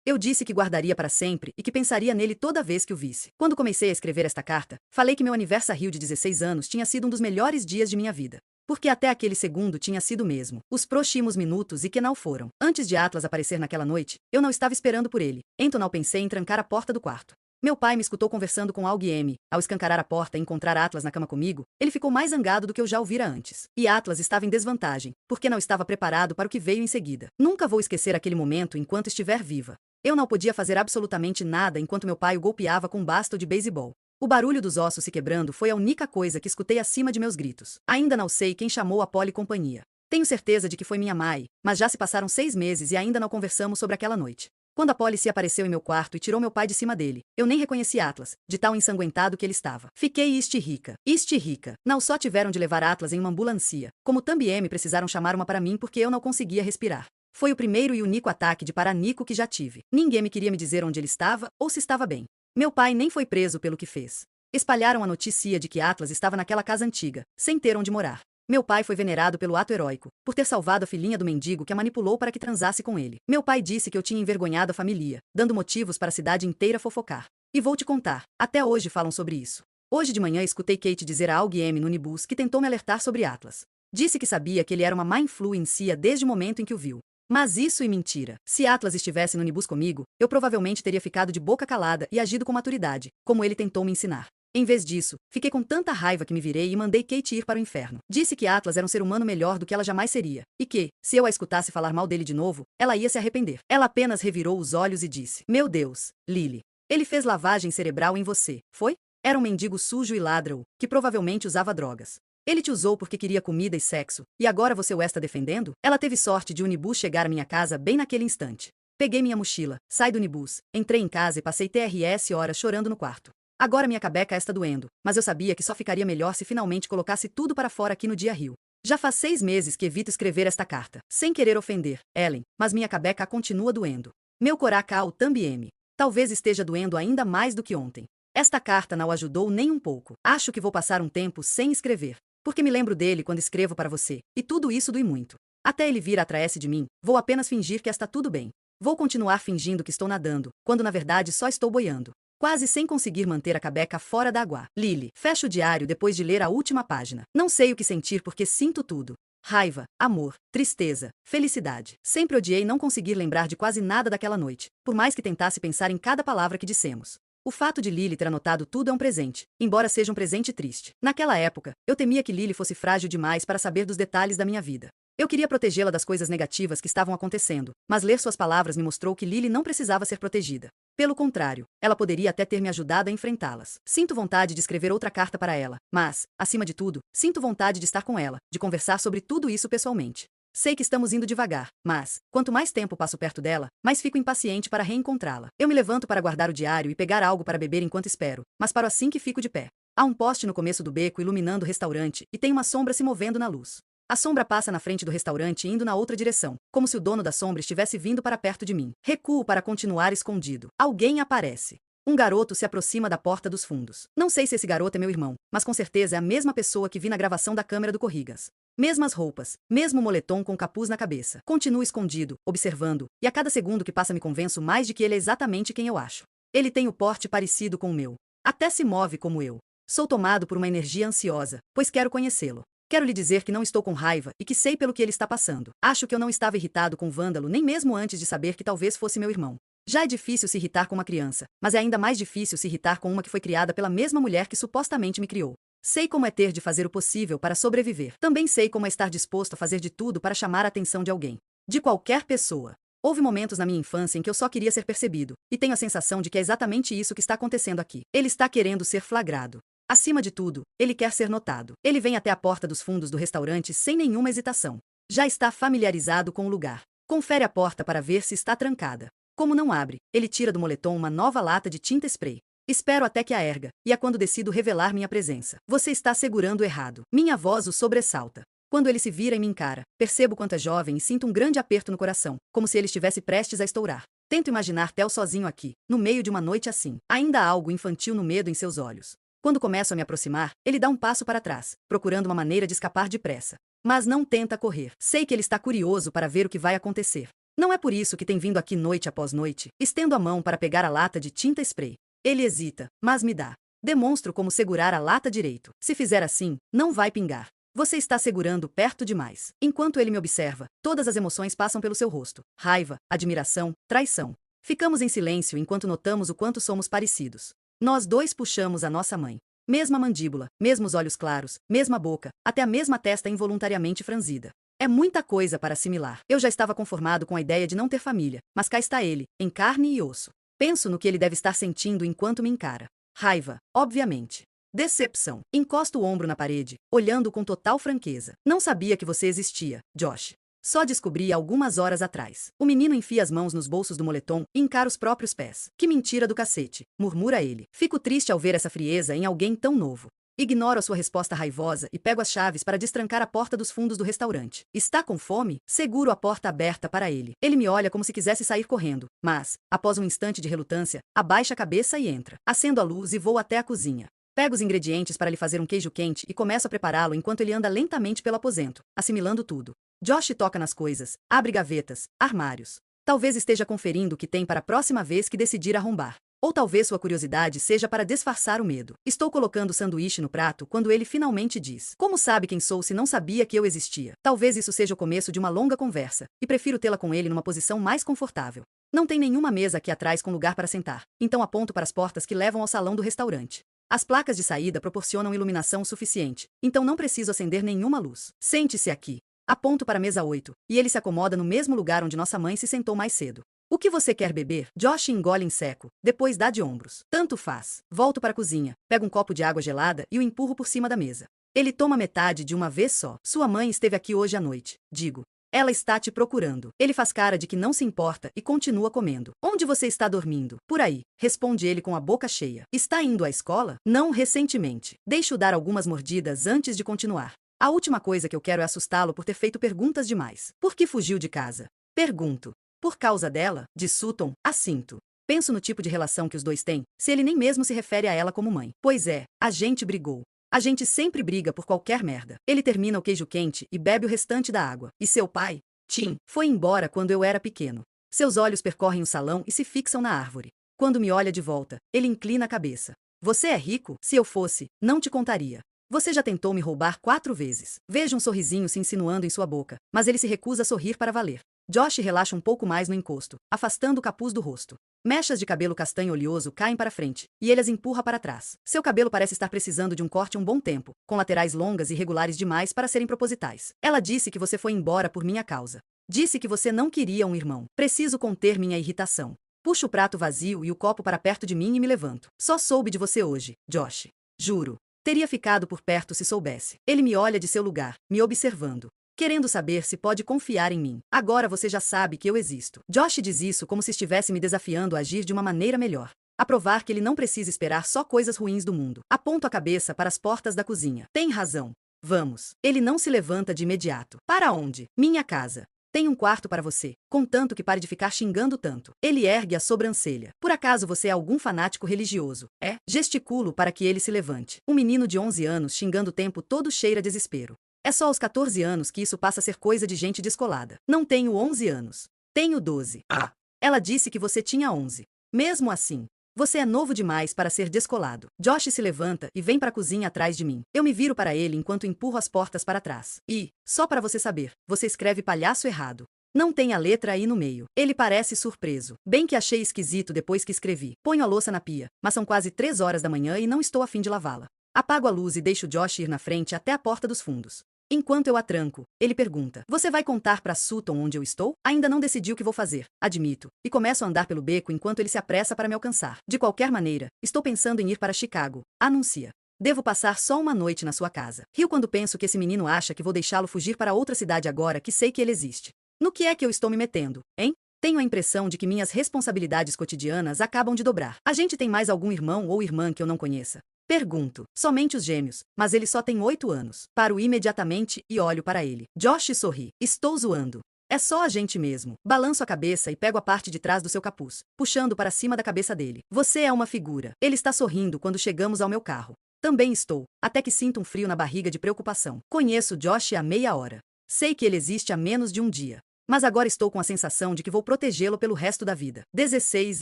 Eu disse que guardaria para sempre e que pensaria nele toda vez que o visse. Quando comecei a escrever esta carta, falei que meu aniversário de 16 anos tinha sido um dos melhores dias de minha vida. Porque até aquele segundo tinha sido mesmo. Os próximos minutos e que não foram. Antes de Atlas aparecer naquela noite, eu não estava esperando por ele. Então não pensei em trancar a porta do quarto. Meu pai me escutou conversando com alguém. Ao escancarar a porta e encontrar Atlas na cama comigo, ele ficou mais zangado do que eu já ouvira antes. E Atlas estava em desvantagem, porque não estava preparado para o que veio em seguida. Nunca vou esquecer aquele momento enquanto estiver viva. Eu não podia fazer absolutamente nada enquanto meu pai o golpeava com um basto de beisebol. O barulho dos ossos se quebrando foi a única coisa que escutei acima de meus gritos. Ainda não sei quem chamou a policompanhia. Tenho certeza de que foi minha mãe, mas já se passaram 6 meses e ainda não conversamos sobre aquela noite. Quando a polícia apareceu em meu quarto e tirou meu pai de cima dele, eu nem reconheci Atlas, de tão ensanguentado que ele estava. Fiquei rica. Não só tiveram de levar Atlas em uma ambulância, como também precisaram chamar uma para mim porque eu não conseguia respirar. Foi o primeiro e único ataque de paranico que já tive. Ninguém me queria me dizer onde ele estava ou se estava bem. Meu pai nem foi preso pelo que fez. Espalharam a notícia de que Atlas estava naquela casa antiga, sem ter onde morar. Meu pai foi venerado pelo ato heróico, por ter salvado a filhinha do mendigo que a manipulou para que transasse com ele. Meu pai disse que eu tinha envergonhado a família, dando motivos para a cidade inteira fofocar. E vou te contar, até hoje falam sobre isso. Hoje de manhã escutei Kate dizer a alguém no ônibus que tentou me alertar sobre Atlas. Disse que sabia que ele era uma má influência desde o momento em que o viu. Mas isso é mentira. Se Atlas estivesse no ônibus comigo, eu provavelmente teria ficado de boca calada e agido com maturidade, como ele tentou me ensinar. Em vez disso, fiquei com tanta raiva que me virei e mandei Kate ir para o inferno. Disse que Atlas era um ser humano melhor do que ela jamais seria, e que, se eu a escutasse falar mal dele de novo, ela ia se arrepender. Ela apenas revirou os olhos e disse: Meu Deus, Lily. Ele fez lavagem cerebral em você, foi? Era um mendigo sujo e ladrão, que provavelmente usava drogas. Ele te usou porque queria comida e sexo, e agora você o está defendendo? Ela teve sorte de o Unibus chegar à minha casa bem naquele instante. Peguei minha mochila, saí do Unibus, entrei em casa e passei TRS horas chorando no quarto. Agora minha cabeça está doendo, mas eu sabia que só ficaria melhor se finalmente colocasse tudo para fora aqui no dia Rio. Já faz 6 meses que evito escrever esta carta, sem querer ofender, Ellen, mas minha cabeça continua doendo. Meu coração também. Talvez esteja doendo ainda mais do que ontem. Esta carta não ajudou nem um pouco. Acho que vou passar um tempo sem escrever, porque me lembro dele quando escrevo para você, e tudo isso dói muito. Até ele vir atrás de mim, vou apenas fingir que está tudo bem. Vou continuar fingindo que estou nadando, quando na verdade só estou boiando. Quase sem conseguir manter a cabeça fora d'água. Lily, fecho o diário depois de ler a última página. Não sei o que sentir porque sinto tudo. Raiva, amor, tristeza, felicidade. Sempre odiei não conseguir lembrar de quase nada daquela noite, por mais que tentasse pensar em cada palavra que dissemos. O fato de Lily ter anotado tudo é um presente, embora seja um presente triste. Naquela época, eu temia que Lily fosse frágil demais para saber dos detalhes da minha vida. Eu queria protegê-la das coisas negativas que estavam acontecendo, mas ler suas palavras me mostrou que Lily não precisava ser protegida. Pelo contrário, ela poderia até ter me ajudado a enfrentá-las. Sinto vontade de escrever outra carta para ela, mas, acima de tudo, sinto vontade de estar com ela, de conversar sobre tudo isso pessoalmente. Sei que estamos indo devagar, mas, quanto mais tempo passo perto dela, mais fico impaciente para reencontrá-la. Eu me levanto para guardar o diário e pegar algo para beber enquanto espero, mas paro assim que fico de pé. Há um poste no começo do beco iluminando o restaurante, e tem uma sombra se movendo na luz. A sombra passa na frente do restaurante indo na outra direção, como se o dono da sombra estivesse vindo para perto de mim. Recuo para continuar escondido. Alguém aparece. Um garoto se aproxima da porta dos fundos. Não sei se esse garoto é meu irmão, mas com certeza é a mesma pessoa que vi na gravação da câmera do Corrigas. Mesmas roupas, mesmo moletom com capuz na cabeça. Continuo escondido, observando, e a cada segundo que passa me convenço mais de que ele é exatamente quem eu acho. Ele tem o porte parecido com o meu. Até se move como eu. Sou tomado por uma energia ansiosa, pois quero conhecê-lo. Quero lhe dizer que não estou com raiva e que sei pelo que ele está passando. Acho que eu não estava irritado com o vândalo nem mesmo antes de saber que talvez fosse meu irmão. Já é difícil se irritar com uma criança, mas é ainda mais difícil se irritar com uma que foi criada pela mesma mulher que supostamente me criou. Sei como é ter de fazer o possível para sobreviver. Também sei como é estar disposto a fazer de tudo para chamar a atenção de alguém. De qualquer pessoa. Houve momentos na minha infância em que eu só queria ser percebido, e tenho a sensação de que é exatamente isso que está acontecendo aqui. Ele está querendo ser flagrado. Acima de tudo, ele quer ser notado. Ele vem até a porta dos fundos do restaurante sem nenhuma hesitação. Já está familiarizado com o lugar. Confere a porta para ver se está trancada. Como não abre, ele tira do moletom uma nova lata de tinta spray. Espero até que a erga, e é quando decido revelar minha presença. Você está segurando errado. Minha voz o sobressalta. Quando ele se vira e me encara, percebo quanto é jovem e sinto um grande aperto no coração, como se ele estivesse prestes a estourar. Tento imaginar Theo sozinho aqui, no meio de uma noite assim. Ainda há algo infantil no medo em seus olhos. Quando começo a me aproximar, ele dá um passo para trás, procurando uma maneira de escapar depressa. Mas não tenta correr. Sei que ele está curioso para ver o que vai acontecer. Não é por isso que tem vindo aqui noite após noite. Estendo a mão para pegar a lata de tinta spray. Ele hesita, mas me dá. Demonstro como segurar a lata direito. Se fizer assim, não vai pingar. Você está segurando perto demais. Enquanto ele me observa, todas as emoções passam pelo seu rosto. Raiva, admiração, traição. Ficamos em silêncio enquanto notamos o quanto somos parecidos. Nós dois puxamos a nossa mãe. Mesma mandíbula, mesmos olhos claros, mesma boca, até a mesma testa involuntariamente franzida. É muita coisa para assimilar. Eu já estava conformado com a ideia de não ter família, mas cá está ele, em carne e osso. Penso no que ele deve estar sentindo enquanto me encara. Raiva, obviamente. Decepção. Encosto o ombro na parede, olhando com total franqueza. Não sabia que você existia, Josh. Só descobri algumas horas atrás. O menino enfia as mãos nos bolsos do moletom e encara os próprios pés. Que mentira do cacete, murmura ele. Fico triste ao ver essa frieza em alguém tão novo. Ignoro a sua resposta raivosa e pego as chaves para destrancar a porta dos fundos do restaurante. Está com fome? Seguro a porta aberta para ele. Ele me olha como se quisesse sair correndo, mas, após um instante de relutância, abaixa a cabeça e entra. Acendo a luz e vou até a cozinha. Pego os ingredientes para lhe fazer um queijo quente e começo a prepará-lo enquanto ele anda lentamente pelo aposento, assimilando tudo. Josh toca nas coisas, abre gavetas, armários. Talvez esteja conferindo o que tem para a próxima vez que decidir arrombar. Ou talvez sua curiosidade seja para disfarçar o medo. Estou colocando o sanduíche no prato quando ele finalmente diz: Como sabe quem sou se não sabia que eu existia? Talvez isso seja o começo de uma longa conversa, e prefiro tê-la com ele numa posição mais confortável. Não tem nenhuma mesa aqui atrás com lugar para sentar, então aponto para as portas que levam ao salão do restaurante. As placas de saída proporcionam iluminação suficiente, então não preciso acender nenhuma luz. Sente-se aqui. Aponto para a mesa 8, e ele se acomoda no mesmo lugar onde nossa mãe se sentou mais cedo. O que você quer beber? Josh engole em seco, depois dá de ombros. Tanto faz. Volto para a cozinha, pego um copo de água gelada e o empurro por cima da mesa. Ele toma metade de uma vez só. Sua mãe esteve aqui hoje à noite. Digo. Ela está te procurando. Ele faz cara de que não se importa e continua comendo. Onde você está dormindo? Por aí. Responde ele com a boca cheia. Está indo à escola? Não recentemente. Deixo dar algumas mordidas antes de continuar. A última coisa que eu quero é assustá-lo por ter feito perguntas demais. Por que fugiu de casa? Pergunto. Por causa dela? De Sutton, assinto. Penso no tipo de relação que os dois têm, se ele nem mesmo se refere a ela como mãe. Pois é, a gente brigou. A gente sempre briga por qualquer merda. Ele termina o queijo quente e bebe o restante da água. E seu pai? Tim. Foi embora quando eu era pequeno. Seus olhos percorrem o salão e se fixam na árvore. Quando me olha de volta, ele inclina a cabeça. Você é rico? Se eu fosse, não te contaria. Você já tentou me roubar 4 vezes. Vejo um sorrisinho se insinuando em sua boca, mas ele se recusa a sorrir para valer. Josh relaxa um pouco mais no encosto, afastando o capuz do rosto. Mechas de cabelo castanho oleoso caem para frente, e ele as empurra para trás. Seu cabelo parece estar precisando de um corte um bom tempo, com laterais longas e irregulares demais para serem propositais. Ela disse que você foi embora por minha causa. Disse que você não queria um irmão. Preciso conter minha irritação. Puxo o prato vazio e o copo para perto de mim e me levanto. Só soube de você hoje, Josh. Juro. Teria ficado por perto se soubesse. Ele me olha de seu lugar, me observando. Querendo saber se pode confiar em mim. Agora você já sabe que eu existo. Josh diz isso como se estivesse me desafiando a agir de uma maneira melhor. A provar que ele não precisa esperar só coisas ruins do mundo. Aponto a cabeça para as portas da cozinha. Tem razão. Vamos. Ele não se levanta de imediato. Para onde? Minha casa. Tem um quarto para você, contanto que pare de ficar xingando tanto. Ele ergue a sobrancelha. Por acaso você é algum fanático religioso? É? Gesticulo para que ele se levante. Um menino de 11 anos xingando o tempo todo cheira desespero. É só aos 14 anos que isso passa a ser coisa de gente descolada. Não tenho 11 anos. Tenho 12. Ah. Ela disse que você tinha 11. Mesmo assim, você é novo demais para ser descolado. Josh se levanta e vem para a cozinha atrás de mim. Eu me viro para ele enquanto empurro as portas para trás. E, só para você saber, você escreve palhaço errado. Não tem a letra aí no meio. Ele parece surpreso. Bem que achei esquisito depois que escrevi. Ponho a louça na pia, mas são quase 3 horas da manhã e não estou a fim de lavá-la. Apago a luz e deixo Josh ir na frente até a porta dos fundos. Enquanto eu a tranco, ele pergunta: você vai contar para Sutton onde eu estou? Ainda não decidi o que vou fazer, admito, e começo a andar pelo beco enquanto ele se apressa para me alcançar. De qualquer maneira, estou pensando em ir para Chicago, anuncia. Devo passar só uma noite na sua casa. Rio quando penso que esse menino acha que vou deixá-lo fugir para outra cidade agora que sei que ele existe. No que é que eu estou me metendo, hein? Tenho a impressão de que minhas responsabilidades cotidianas acabam de dobrar. A gente tem mais algum irmão ou irmã que eu não conheça? Pergunto. Somente os gêmeos, mas ele só tem 8 anos. Paro imediatamente e olho para ele. Josh sorri. Estou zoando. É só a gente mesmo. Balanço a cabeça e pego a parte de trás do seu capuz, puxando para cima da cabeça dele. Você é uma figura. Ele está sorrindo quando chegamos ao meu carro. Também estou, até que sinto um frio na barriga de preocupação. Conheço Josh há meia hora. Sei que ele existe há menos de um dia. Mas agora estou com a sensação de que vou protegê-lo pelo resto da vida. 16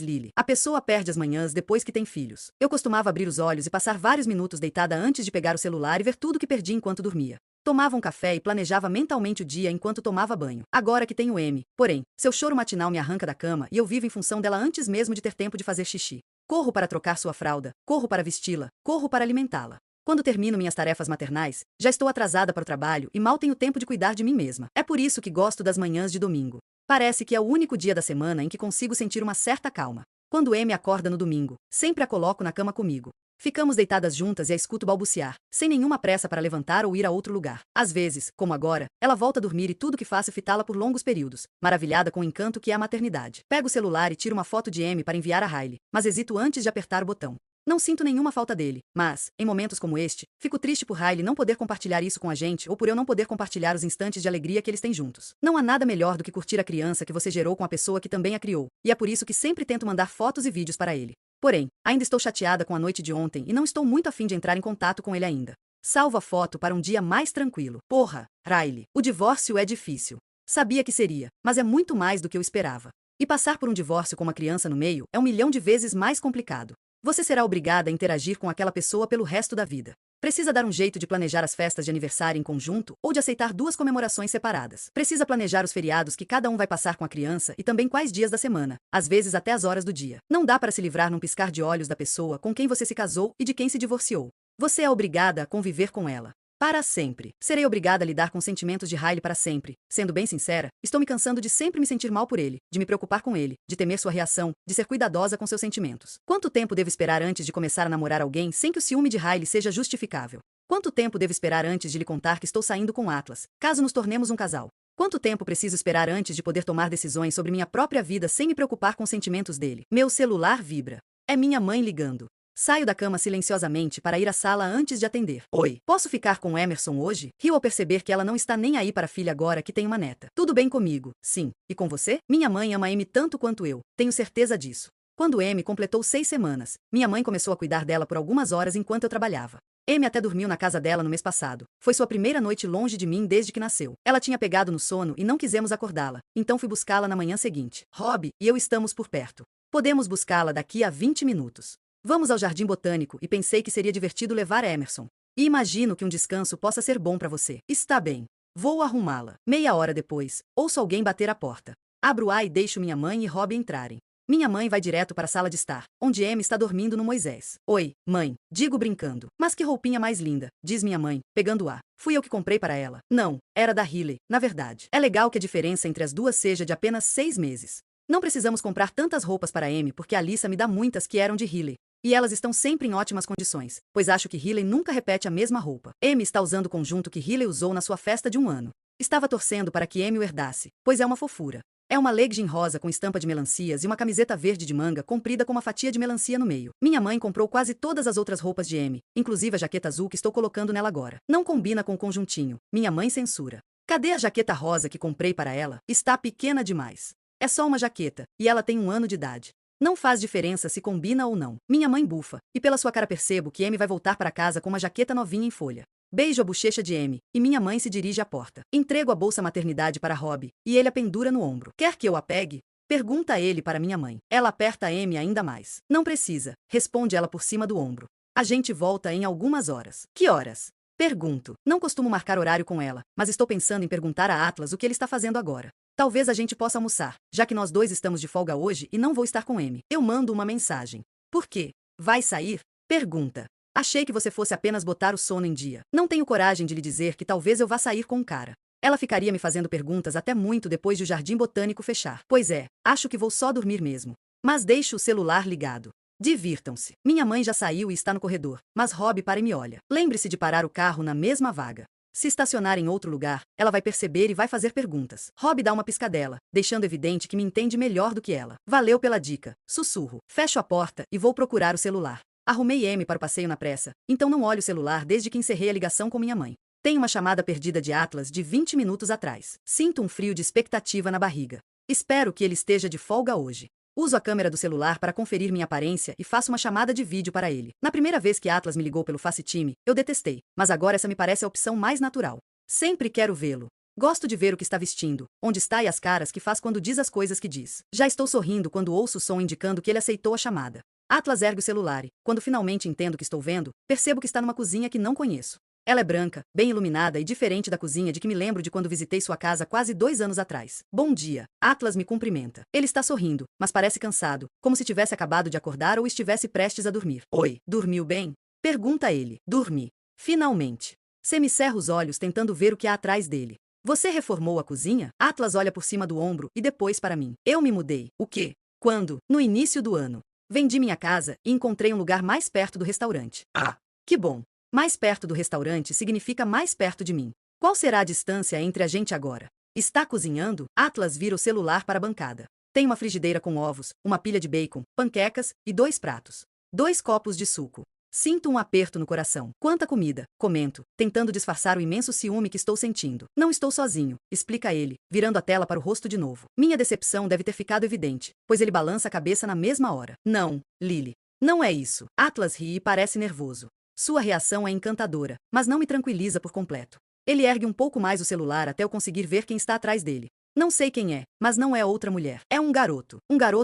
Lily. A pessoa perde as manhãs depois que tem filhos. Eu costumava abrir os olhos e passar vários minutos deitada antes de pegar o celular e ver tudo que perdi enquanto dormia. Tomava um café e planejava mentalmente o dia enquanto tomava banho. Agora que tenho M, porém, seu choro matinal me arranca da cama e eu vivo em função dela antes mesmo de ter tempo de fazer xixi. Corro para trocar sua fralda, corro para vesti-la, corro para alimentá-la. Quando termino minhas tarefas maternais, já estou atrasada para o trabalho e mal tenho tempo de cuidar de mim mesma. É por isso que gosto das manhãs de domingo. Parece que é o único dia da semana em que consigo sentir uma certa calma. Quando Amy acorda no domingo, sempre a coloco na cama comigo. Ficamos deitadas juntas e a escuto balbuciar, sem nenhuma pressa para levantar ou ir a outro lugar. Às vezes, como agora, ela volta a dormir e tudo que faço é fitá-la por longos períodos, maravilhada com o encanto que é a maternidade. Pego o celular e tiro uma foto de Amy para enviar a Riley, mas hesito antes de apertar o botão. Não sinto nenhuma falta dele, mas, em momentos como este, fico triste por Riley não poder compartilhar isso com a gente ou por eu não poder compartilhar os instantes de alegria que eles têm juntos. Não há nada melhor do que curtir a criança que você gerou com a pessoa que também a criou, e é por isso que sempre tento mandar fotos e vídeos para ele. Porém, ainda estou chateada com a noite de ontem e não estou muito afim de entrar em contato com ele ainda. Salvo a foto para um dia mais tranquilo. Porra, Riley, o divórcio é difícil. Sabia que seria, mas é muito mais do que eu esperava. E passar por um divórcio com uma criança no meio é 1 milhão de vezes mais complicado. Você será obrigada a interagir com aquela pessoa pelo resto da vida. Precisa dar um jeito de planejar as festas de aniversário em conjunto ou de aceitar duas comemorações separadas. Precisa planejar os feriados que cada um vai passar com a criança e também quais dias da semana, às vezes até as horas do dia. Não dá para se livrar num piscar de olhos da pessoa com quem você se casou e de quem se divorciou. Você é obrigada a conviver com ela. Para sempre. Serei obrigada a lidar com os sentimentos de Riley para sempre. Sendo bem sincera, estou me cansando de sempre me sentir mal por ele, de me preocupar com ele, de temer sua reação, de ser cuidadosa com seus sentimentos. Quanto tempo devo esperar antes de começar a namorar alguém sem que o ciúme de Riley seja justificável? Quanto tempo devo esperar antes de lhe contar que estou saindo com Atlas, caso nos tornemos um casal? Quanto tempo preciso esperar antes de poder tomar decisões sobre minha própria vida sem me preocupar com os sentimentos dele? Meu celular vibra. É minha mãe ligando. Saio da cama silenciosamente para ir à sala antes de atender. Oi, posso ficar com Emerson hoje? Rio ao perceber que ela não está nem aí para a filha agora que tem uma neta. Tudo bem comigo? Sim. E com você? Minha mãe ama Amy tanto quanto eu. Tenho certeza disso. Quando Amy completou 6 semanas, minha mãe começou a cuidar dela por algumas horas enquanto eu trabalhava. Amy até dormiu na casa dela no mês passado. Foi sua primeira noite longe de mim desde que nasceu. Ela tinha pegado no sono e não quisemos acordá-la. Então fui buscá-la na manhã seguinte. Rob e eu estamos por perto. Podemos buscá-la daqui a 20 minutos. Vamos ao Jardim Botânico e pensei que seria divertido levar Emerson. E imagino que um descanso possa ser bom para você. Está bem. Vou arrumá-la. Meia hora depois, ouço alguém bater a porta. Abro-a e deixo minha mãe e Rob entrarem. Minha mãe vai direto para a sala de estar, onde Amy está dormindo no Moisés. Oi, mãe, digo brincando. Mas que roupinha mais linda, diz minha mãe, pegando-a. Fui eu que comprei para ela. Não, era da Riley, na verdade. É legal que a diferença entre as duas seja de apenas 6 meses. Não precisamos comprar tantas roupas para Amy porque a Alissa me dá muitas que eram de Riley. E elas estão sempre em ótimas condições, pois acho que Riley nunca repete a mesma roupa. Amy está usando o conjunto que Riley usou na sua festa de 1 ano. Estava torcendo para que Amy o herdasse, pois é uma fofura. É uma legging rosa com estampa de melancias e uma camiseta verde de manga comprida com uma fatia de melancia no meio. Minha mãe comprou quase todas as outras roupas de Amy, inclusive a jaqueta azul que estou colocando nela agora. Não combina com o conjuntinho. Minha mãe censura. Cadê a jaqueta rosa que comprei para ela? Está pequena demais. É só uma jaqueta, e ela tem 1 ano de idade. Não faz diferença se combina ou não. Minha mãe bufa, e pela sua cara percebo que Amy vai voltar para casa com uma jaqueta novinha em folha. Beijo a bochecha de Amy, e minha mãe se dirige à porta. Entrego a bolsa maternidade para Rob, e ele a pendura no ombro. Quer que eu a pegue? Pergunta ele para minha mãe. Ela aperta a Amy ainda mais. Não precisa, responde ela por cima do ombro. A gente volta em algumas horas. Que horas? Pergunto. Não costumo marcar horário com ela, mas estou pensando em perguntar a Atlas o que ele está fazendo agora. Talvez a gente possa almoçar, já que nós dois estamos de folga hoje e não vou estar com Amy. Eu mando uma mensagem. Por quê? Vai sair? Pergunta. Achei que você fosse apenas botar o sono em dia. Não tenho coragem de lhe dizer que talvez eu vá sair com um cara. Ela ficaria me fazendo perguntas até muito depois de o Jardim Botânico fechar. Pois é, acho que vou só dormir mesmo. Mas deixo o celular ligado. Divirtam-se. Minha mãe já saiu e está no corredor, mas Rob para e me olha. Lembre-se de parar o carro na mesma vaga. Se estacionar em outro lugar, ela vai perceber e vai fazer perguntas. Rob dá uma piscadela, deixando evidente que me entende melhor do que ela. Valeu pela dica. Sussurro. Fecho a porta e vou procurar o celular. Arrumei M para o passeio na pressa, então não olho o celular desde que encerrei a ligação com minha mãe. Tenho uma chamada perdida de Atlas de 20 minutos atrás. Sinto um frio de expectativa na barriga. Espero que ele esteja de folga hoje. Uso a câmera do celular para conferir minha aparência e faço uma chamada de vídeo para ele. Na primeira vez que Atlas me ligou pelo FaceTime, eu detestei, mas agora essa me parece a opção mais natural. Sempre quero vê-lo. Gosto de ver o que está vestindo, onde está e as caras que faz quando diz as coisas que diz. Já estou sorrindo quando ouço o som indicando que ele aceitou a chamada. Atlas ergue o celular e, quando finalmente entendo o que estou vendo, percebo que está numa cozinha que não conheço. Ela é branca, bem iluminada e diferente da cozinha de que me lembro de quando visitei sua casa quase 2 anos atrás. Bom dia. Atlas me cumprimenta. Ele está sorrindo, mas parece cansado, como se tivesse acabado de acordar ou estivesse prestes a dormir. Oi, dormiu bem? Pergunta ele. Dormi. Finalmente. Semicerra os olhos tentando ver o que há atrás dele. Você reformou a cozinha? Atlas olha por cima do ombro e depois para mim. Eu me mudei. O quê? Quando? No início do ano. Vendi minha casa e encontrei um lugar mais perto do restaurante. Ah, que bom. Mais perto do restaurante significa mais perto de mim. Qual será a distância entre a gente agora? Está cozinhando? Atlas vira o celular para a bancada. Tem uma frigideira com ovos, uma pilha de bacon, panquecas e 2 pratos. 2 copos de suco. Sinto um aperto no coração. Quanta comida, comento, tentando disfarçar o imenso ciúme que estou sentindo. Não estou sozinho, explica ele, virando a tela para o rosto de novo. Minha decepção deve ter ficado evidente, pois ele balança a cabeça na mesma hora. Não, Lily. Não é isso. Atlas ri e parece nervoso. Sua reação é encantadora, mas não me tranquiliza por completo. Ele ergue um pouco mais o celular até eu conseguir ver quem está atrás dele. Não sei quem é, mas não é outra mulher. É um garoto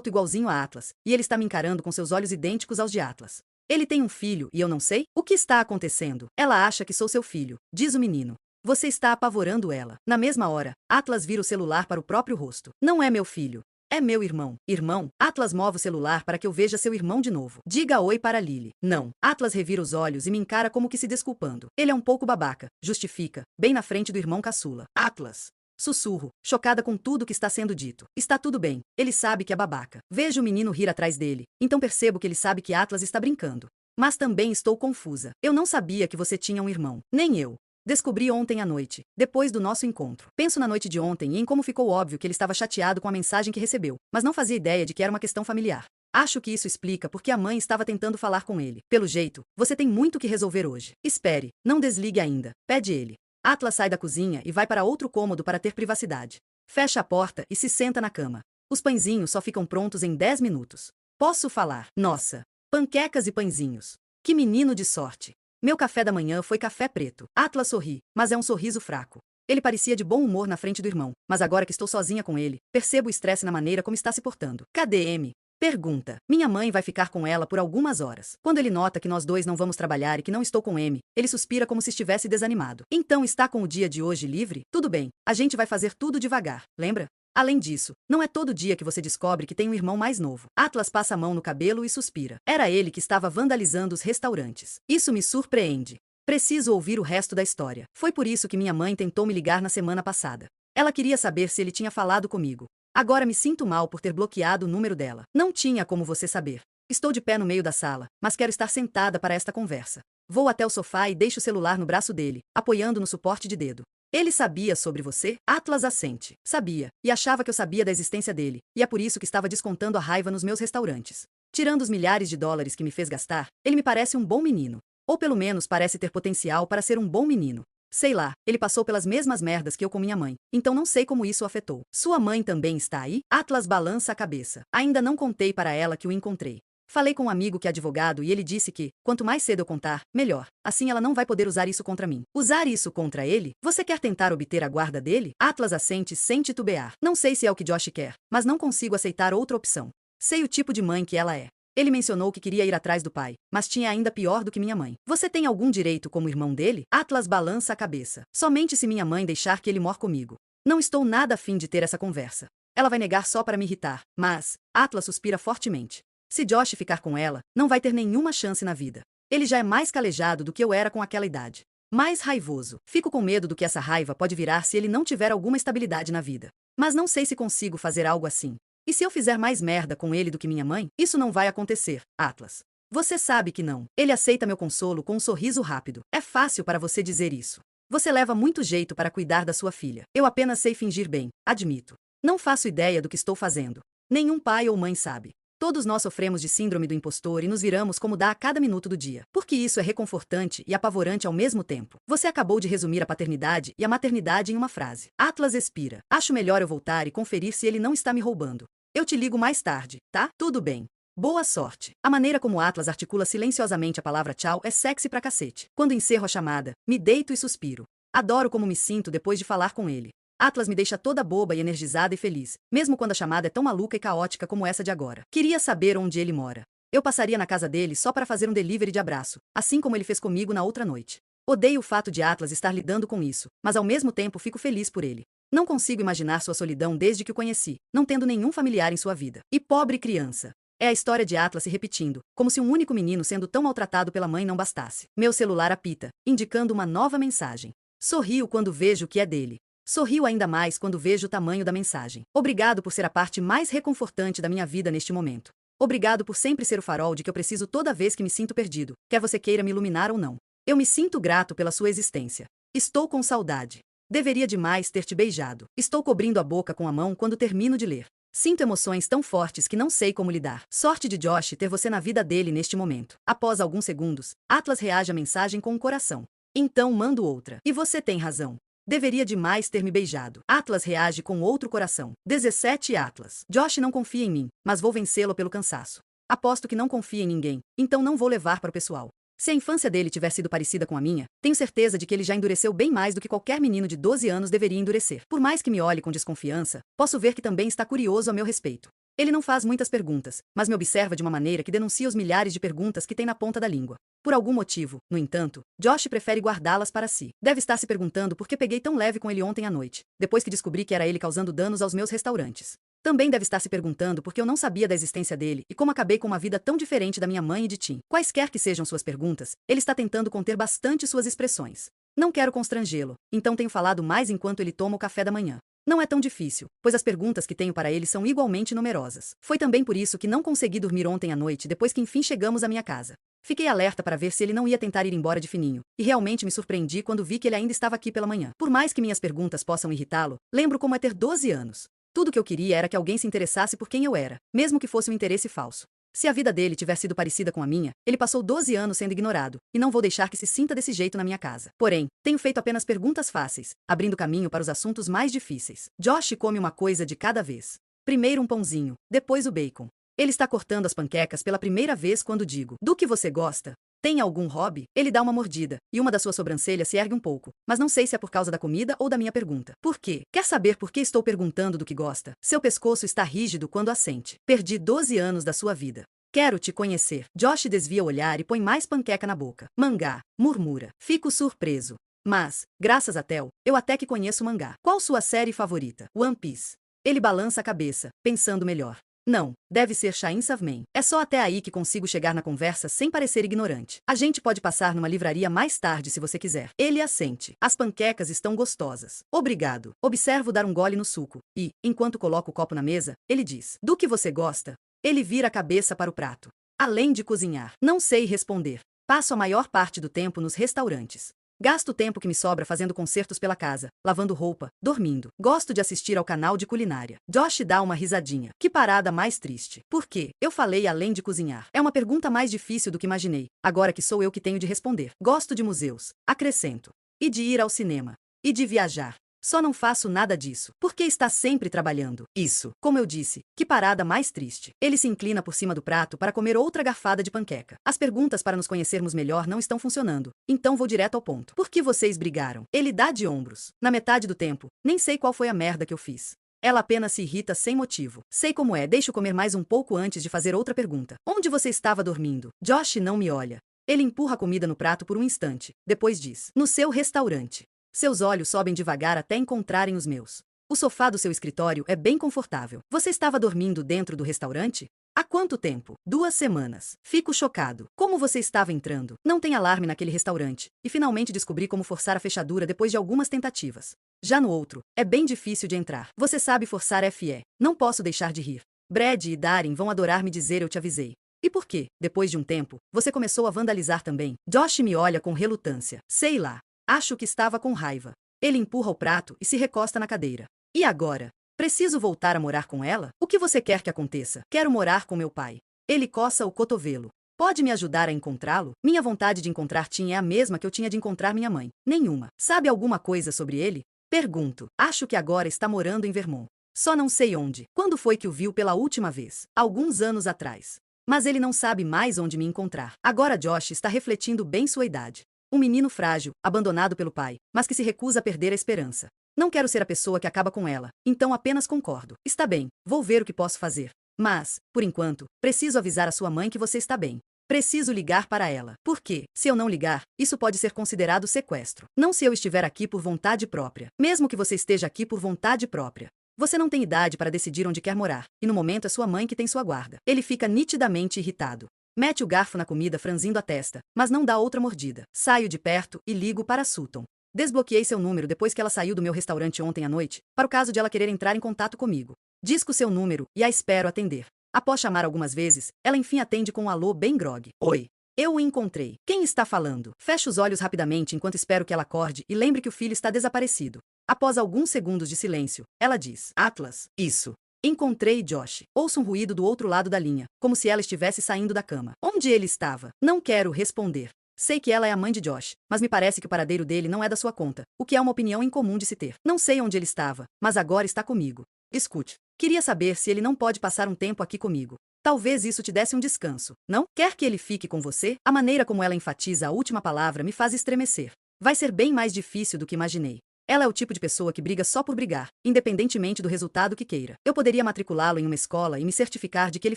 igualzinho a Atlas, e ele está me encarando com seus olhos idênticos aos de Atlas. Ele tem um filho e eu não sei? O que está acontecendo? Ela acha que sou seu filho, diz o menino. Você está apavorando ela. Na mesma hora, Atlas vira o celular para o próprio rosto. Não é meu filho. É meu irmão. Irmão? Atlas move o celular para que eu veja seu irmão de novo. Diga oi para Lily. Não. Atlas revira os olhos e me encara como que se desculpando. Ele é um pouco babaca. Justifica. Bem na frente do irmão caçula. Atlas. Sussurro, chocada com tudo que está sendo dito. Está tudo bem. Ele sabe que é babaca. Vejo o menino rir atrás dele. Então percebo que ele sabe que Atlas está brincando. Mas também estou confusa. Eu não sabia que você tinha um irmão. Nem eu. Descobri ontem à noite, depois do nosso encontro. Penso na noite de ontem e em como ficou óbvio que ele estava chateado com a mensagem que recebeu, mas não fazia ideia de que era uma questão familiar. Acho que isso explica porque a mãe estava tentando falar com ele. Pelo jeito, você tem muito que resolver hoje. Espere, não desligue ainda, pede ele. Atlas sai da cozinha e vai para outro cômodo para ter privacidade. Fecha a porta e se senta na cama. Os pãezinhos só ficam prontos em 10 minutos. Posso falar? Nossa! Panquecas e pãezinhos. Que menino de sorte! Meu café da manhã foi café preto. Atlas sorri, mas é um sorriso fraco. Ele parecia de bom humor na frente do irmão, mas agora que estou sozinha com ele, percebo o estresse na maneira como está se portando. Cadê M? Pergunta. Minha mãe vai ficar com ela por algumas horas. Quando ele nota que nós dois não vamos trabalhar e que não estou com M, ele suspira como se estivesse desanimado. Então está com o dia de hoje livre? Tudo bem, a gente vai fazer tudo devagar, lembra? Além disso, não é todo dia que você descobre que tem um irmão mais novo. Atlas passa a mão no cabelo e suspira. Era ele que estava vandalizando os restaurantes. Isso me surpreende. Preciso ouvir o resto da história. Foi por isso que minha mãe tentou me ligar na semana passada. Ela queria saber se ele tinha falado comigo. Agora me sinto mal por ter bloqueado o número dela. Não tinha como você saber. Estou de pé no meio da sala, mas quero estar sentada para esta conversa. Vou até o sofá e deixo o celular no braço dele, apoiando no suporte de dedo. Ele sabia sobre você? Atlas assente. Sabia, e achava que eu sabia da existência dele, e é por isso que estava descontando a raiva nos meus restaurantes. Tirando os milhares de dólares que me fez gastar, ele me parece um bom menino. Ou pelo menos parece ter potencial para ser um bom menino. Sei lá, ele passou pelas mesmas merdas que eu com minha mãe, então não sei como isso o afetou. Sua mãe também está aí? Atlas balança a cabeça. Ainda não contei para ela que o encontrei. Falei com um amigo que é advogado e ele disse que, quanto mais cedo eu contar, melhor. Assim ela não vai poder usar isso contra mim. Usar isso contra ele? Você quer tentar obter a guarda dele? Atlas assente sem titubear. Não sei se é o que Josh quer, mas não consigo aceitar outra opção. Sei o tipo de mãe que ela é. Ele mencionou que queria ir atrás do pai, mas tinha ainda pior do que minha mãe. Você tem algum direito como irmão dele? Atlas balança a cabeça. Somente se minha mãe deixar que ele mor comigo. Não estou nada afim de ter essa conversa. Ela vai negar só para me irritar, mas... Atlas suspira fortemente. Se Josh ficar com ela, não vai ter nenhuma chance na vida. Ele já é mais calejado do que eu era com aquela idade. Mais raivoso. Fico com medo do que essa raiva pode virar se ele não tiver alguma estabilidade na vida. Mas não sei se consigo fazer algo assim. E se eu fizer mais merda com ele do que minha mãe? Isso não vai acontecer, Atlas. Você sabe que não. Ele aceita meu consolo com um sorriso rápido. É fácil para você dizer isso. Você leva muito jeito para cuidar da sua filha. Eu apenas sei fingir bem, admito. Não faço ideia do que estou fazendo. Nenhum pai ou mãe sabe. Todos nós sofremos de síndrome do impostor e nos viramos como dá a cada minuto do dia. Porque isso é reconfortante e apavorante ao mesmo tempo. Você acabou de resumir a paternidade e a maternidade em uma frase. Atlas expira. Acho melhor eu voltar e conferir se ele não está me roubando. Eu te ligo mais tarde, tá? Tudo bem. Boa sorte. A maneira como Atlas articula silenciosamente a palavra tchau é sexy pra cacete. Quando encerro a chamada, me deito e suspiro. Adoro como me sinto depois de falar com ele. Atlas me deixa toda boba e energizada e feliz, mesmo quando a chamada é tão maluca e caótica como essa de agora. Queria saber onde ele mora. Eu passaria na casa dele só para fazer um delivery de abraço, assim como ele fez comigo na outra noite. Odeio o fato de Atlas estar lidando com isso, mas ao mesmo tempo fico feliz por ele. Não consigo imaginar sua solidão desde que o conheci, não tendo nenhum familiar em sua vida. E pobre criança. É a história de Atlas se repetindo, como se um único menino sendo tão maltratado pela mãe não bastasse. Meu celular apita, indicando uma nova mensagem. Sorrio quando vejo que é dele. Sorrio ainda mais quando vejo o tamanho da mensagem. Obrigado por ser a parte mais reconfortante da minha vida neste momento. Obrigado por sempre ser o farol de que eu preciso toda vez que me sinto perdido, quer você queira me iluminar ou não. Eu me sinto grato pela sua existência. Estou com saudade. Deveria demais ter te beijado. Estou cobrindo a boca com a mão quando termino de ler. Sinto emoções tão fortes que não sei como lidar. Sorte de Josh ter você na vida dele neste momento. Após alguns segundos, Atlas reage à mensagem com um coração. Então mando outra. E você tem razão. Deveria demais ter me beijado. Atlas reage com outro coração. 17 Atlas. Josh não confia em mim, mas vou vencê-lo pelo cansaço. Aposto que não confia em ninguém, então não vou levar para o pessoal. Se a infância dele tiver sido parecida com a minha, tenho certeza de que ele já endureceu bem mais do que qualquer menino de 12 anos deveria endurecer. Por mais que me olhe com desconfiança, posso ver que também está curioso a meu respeito. Ele não faz muitas perguntas, mas me observa de uma maneira que denuncia os milhares de perguntas que tem na ponta da língua. Por algum motivo, no entanto, Josh prefere guardá-las para si. Deve estar se perguntando por que peguei tão leve com ele ontem à noite, depois que descobri que era ele causando danos aos meus restaurantes. Também deve estar se perguntando por que eu não sabia da existência dele e como acabei com uma vida tão diferente da minha mãe e de Tim. Quaisquer que sejam suas perguntas, ele está tentando conter bastante suas expressões. Não quero constrangê-lo, então tenho falado mais enquanto ele toma o café da manhã. Não é tão difícil, pois as perguntas que tenho para ele são igualmente numerosas. Foi também por isso que não consegui dormir ontem à noite depois que enfim chegamos à minha casa. Fiquei alerta para ver se ele não ia tentar ir embora de fininho, e realmente me surpreendi quando vi que ele ainda estava aqui pela manhã. Por mais que minhas perguntas possam irritá-lo, lembro como é ter 12 anos. Tudo que eu queria era que alguém se interessasse por quem eu era, mesmo que fosse um interesse falso. Se a vida dele tiver sido parecida com a minha, ele passou 12 anos sendo ignorado, e não vou deixar que se sinta desse jeito na minha casa. Porém, tenho feito apenas perguntas fáceis, abrindo caminho para os assuntos mais difíceis. Josh come uma coisa de cada vez. Primeiro um pãozinho, depois o bacon. Ele está cortando as panquecas pela primeira vez quando digo: "Do que você gosta?" Tem algum hobby? Ele dá uma mordida, e uma das suas sobrancelhas se ergue um pouco, mas não sei se é por causa da comida ou da minha pergunta. Por quê? Quer saber por que estou perguntando do que gosta? Seu pescoço está rígido quando assente. Perdi 12 anos da sua vida. Quero te conhecer. Josh desvia o olhar e põe mais panqueca na boca. Mangá, murmura. Fico surpreso. Mas, graças a Tel, eu até que conheço mangá. Qual sua série favorita? One Piece. Ele balança a cabeça, pensando melhor. Não, deve ser Chainsaw Man. É só até aí que consigo chegar na conversa sem parecer ignorante. A gente pode passar numa livraria mais tarde se você quiser. Ele assente. As panquecas estão gostosas. Obrigado. Observo dar um gole no suco. E, enquanto coloco o copo na mesa, ele diz: "Do que você gosta?" Ele vira a cabeça para o prato. Além de cozinhar, não sei responder. Passo a maior parte do tempo nos restaurantes. Gasto o tempo que me sobra fazendo concertos pela casa, lavando roupa, dormindo. Gosto de assistir ao canal de culinária. Josh dá uma risadinha. Que parada mais triste. Por quê? Eu falei além de cozinhar. É uma pergunta mais difícil do que imaginei. Agora que sou eu que tenho de responder. Gosto de museus. Acrescento. E de ir ao cinema. E de viajar. Só não faço nada disso. Porque está sempre trabalhando. Isso, como eu disse, que parada mais triste. Ele se inclina por cima do prato para comer outra garfada de panqueca. As perguntas para nos conhecermos melhor não estão funcionando. Então vou direto ao ponto. Por que vocês brigaram? Ele dá de ombros. Na metade do tempo, nem sei qual foi a merda que eu fiz. Ela apenas se irrita sem motivo. Sei como é, deixo comer mais um pouco antes de fazer outra pergunta. Onde você estava dormindo? Josh não me olha. Ele empurra a comida no prato por um instante. Depois diz: "No seu restaurante." Seus olhos sobem devagar até encontrarem os meus. O sofá do seu escritório é bem confortável. Você estava dormindo dentro do restaurante? Há quanto tempo? 2 semanas. Fico chocado. Como você estava entrando? Não tem alarme naquele restaurante. E finalmente descobri como forçar a fechadura depois de algumas tentativas. Já no outro, é bem difícil de entrar. Você sabe forçar FE. Não posso deixar de rir. Brad e Darren vão adorar me dizer eu te avisei. E por quê? Depois de um tempo, você começou a vandalizar também. Josh me olha com relutância. Sei lá. Acho que estava com raiva. Ele empurra o prato e se recosta na cadeira. E agora? Preciso voltar a morar com ela? O que você quer que aconteça? Quero morar com meu pai. Ele coça o cotovelo. Pode me ajudar a encontrá-lo? Minha vontade de encontrar Tim é a mesma que eu tinha de encontrar minha mãe. Nenhuma. Sabe alguma coisa sobre ele? Pergunto. Acho que agora está morando em Vermont. Só não sei onde. Quando foi que o viu pela última vez? Alguns anos atrás. Mas ele não sabe mais onde me encontrar. Agora Josh está refletindo bem sua idade. Um menino frágil, abandonado pelo pai, mas que se recusa a perder a esperança. Não quero ser a pessoa que acaba com ela, então apenas concordo. Está bem, vou ver o que posso fazer. Mas, por enquanto, preciso avisar a sua mãe que você está bem. Preciso ligar para ela. Por quê? Se eu não ligar, isso pode ser considerado sequestro. Não se eu estiver aqui por vontade própria. Mesmo que você esteja aqui por vontade própria. Você não tem idade para decidir onde quer morar, e no momento é sua mãe que tem sua guarda. Ele fica nitidamente irritado. Mete o garfo na comida franzindo a testa, mas não dá outra mordida. Saio de perto e ligo para Sutton. Desbloqueei seu número depois que ela saiu do meu restaurante ontem à noite, para o caso de ela querer entrar em contato comigo. Disco seu número e a espero atender. Após chamar algumas vezes, ela enfim atende com um alô bem grogue. Oi. Eu o encontrei. Quem está falando? Fecho os olhos rapidamente enquanto espero que ela acorde e lembre que o filho está desaparecido. Após alguns segundos de silêncio, ela diz: Atlas. Isso. Encontrei Josh. Ouço um ruído do outro lado da linha, como se ela estivesse saindo da cama. Onde ele estava? Não quero responder. Sei que ela é a mãe de Josh, mas me parece que o paradeiro dele não é da sua conta, o que é uma opinião incomum de se ter. Não sei onde ele estava, mas agora está comigo. Escute. Queria saber se ele não pode passar um tempo aqui comigo. Talvez isso te desse um descanso, não? Quer que ele fique com você? A maneira como ela enfatiza a última palavra me faz estremecer. Vai ser bem mais difícil do que imaginei. Ela é o tipo de pessoa que briga só por brigar, independentemente do resultado que queira. Eu poderia matriculá-lo em uma escola e me certificar de que ele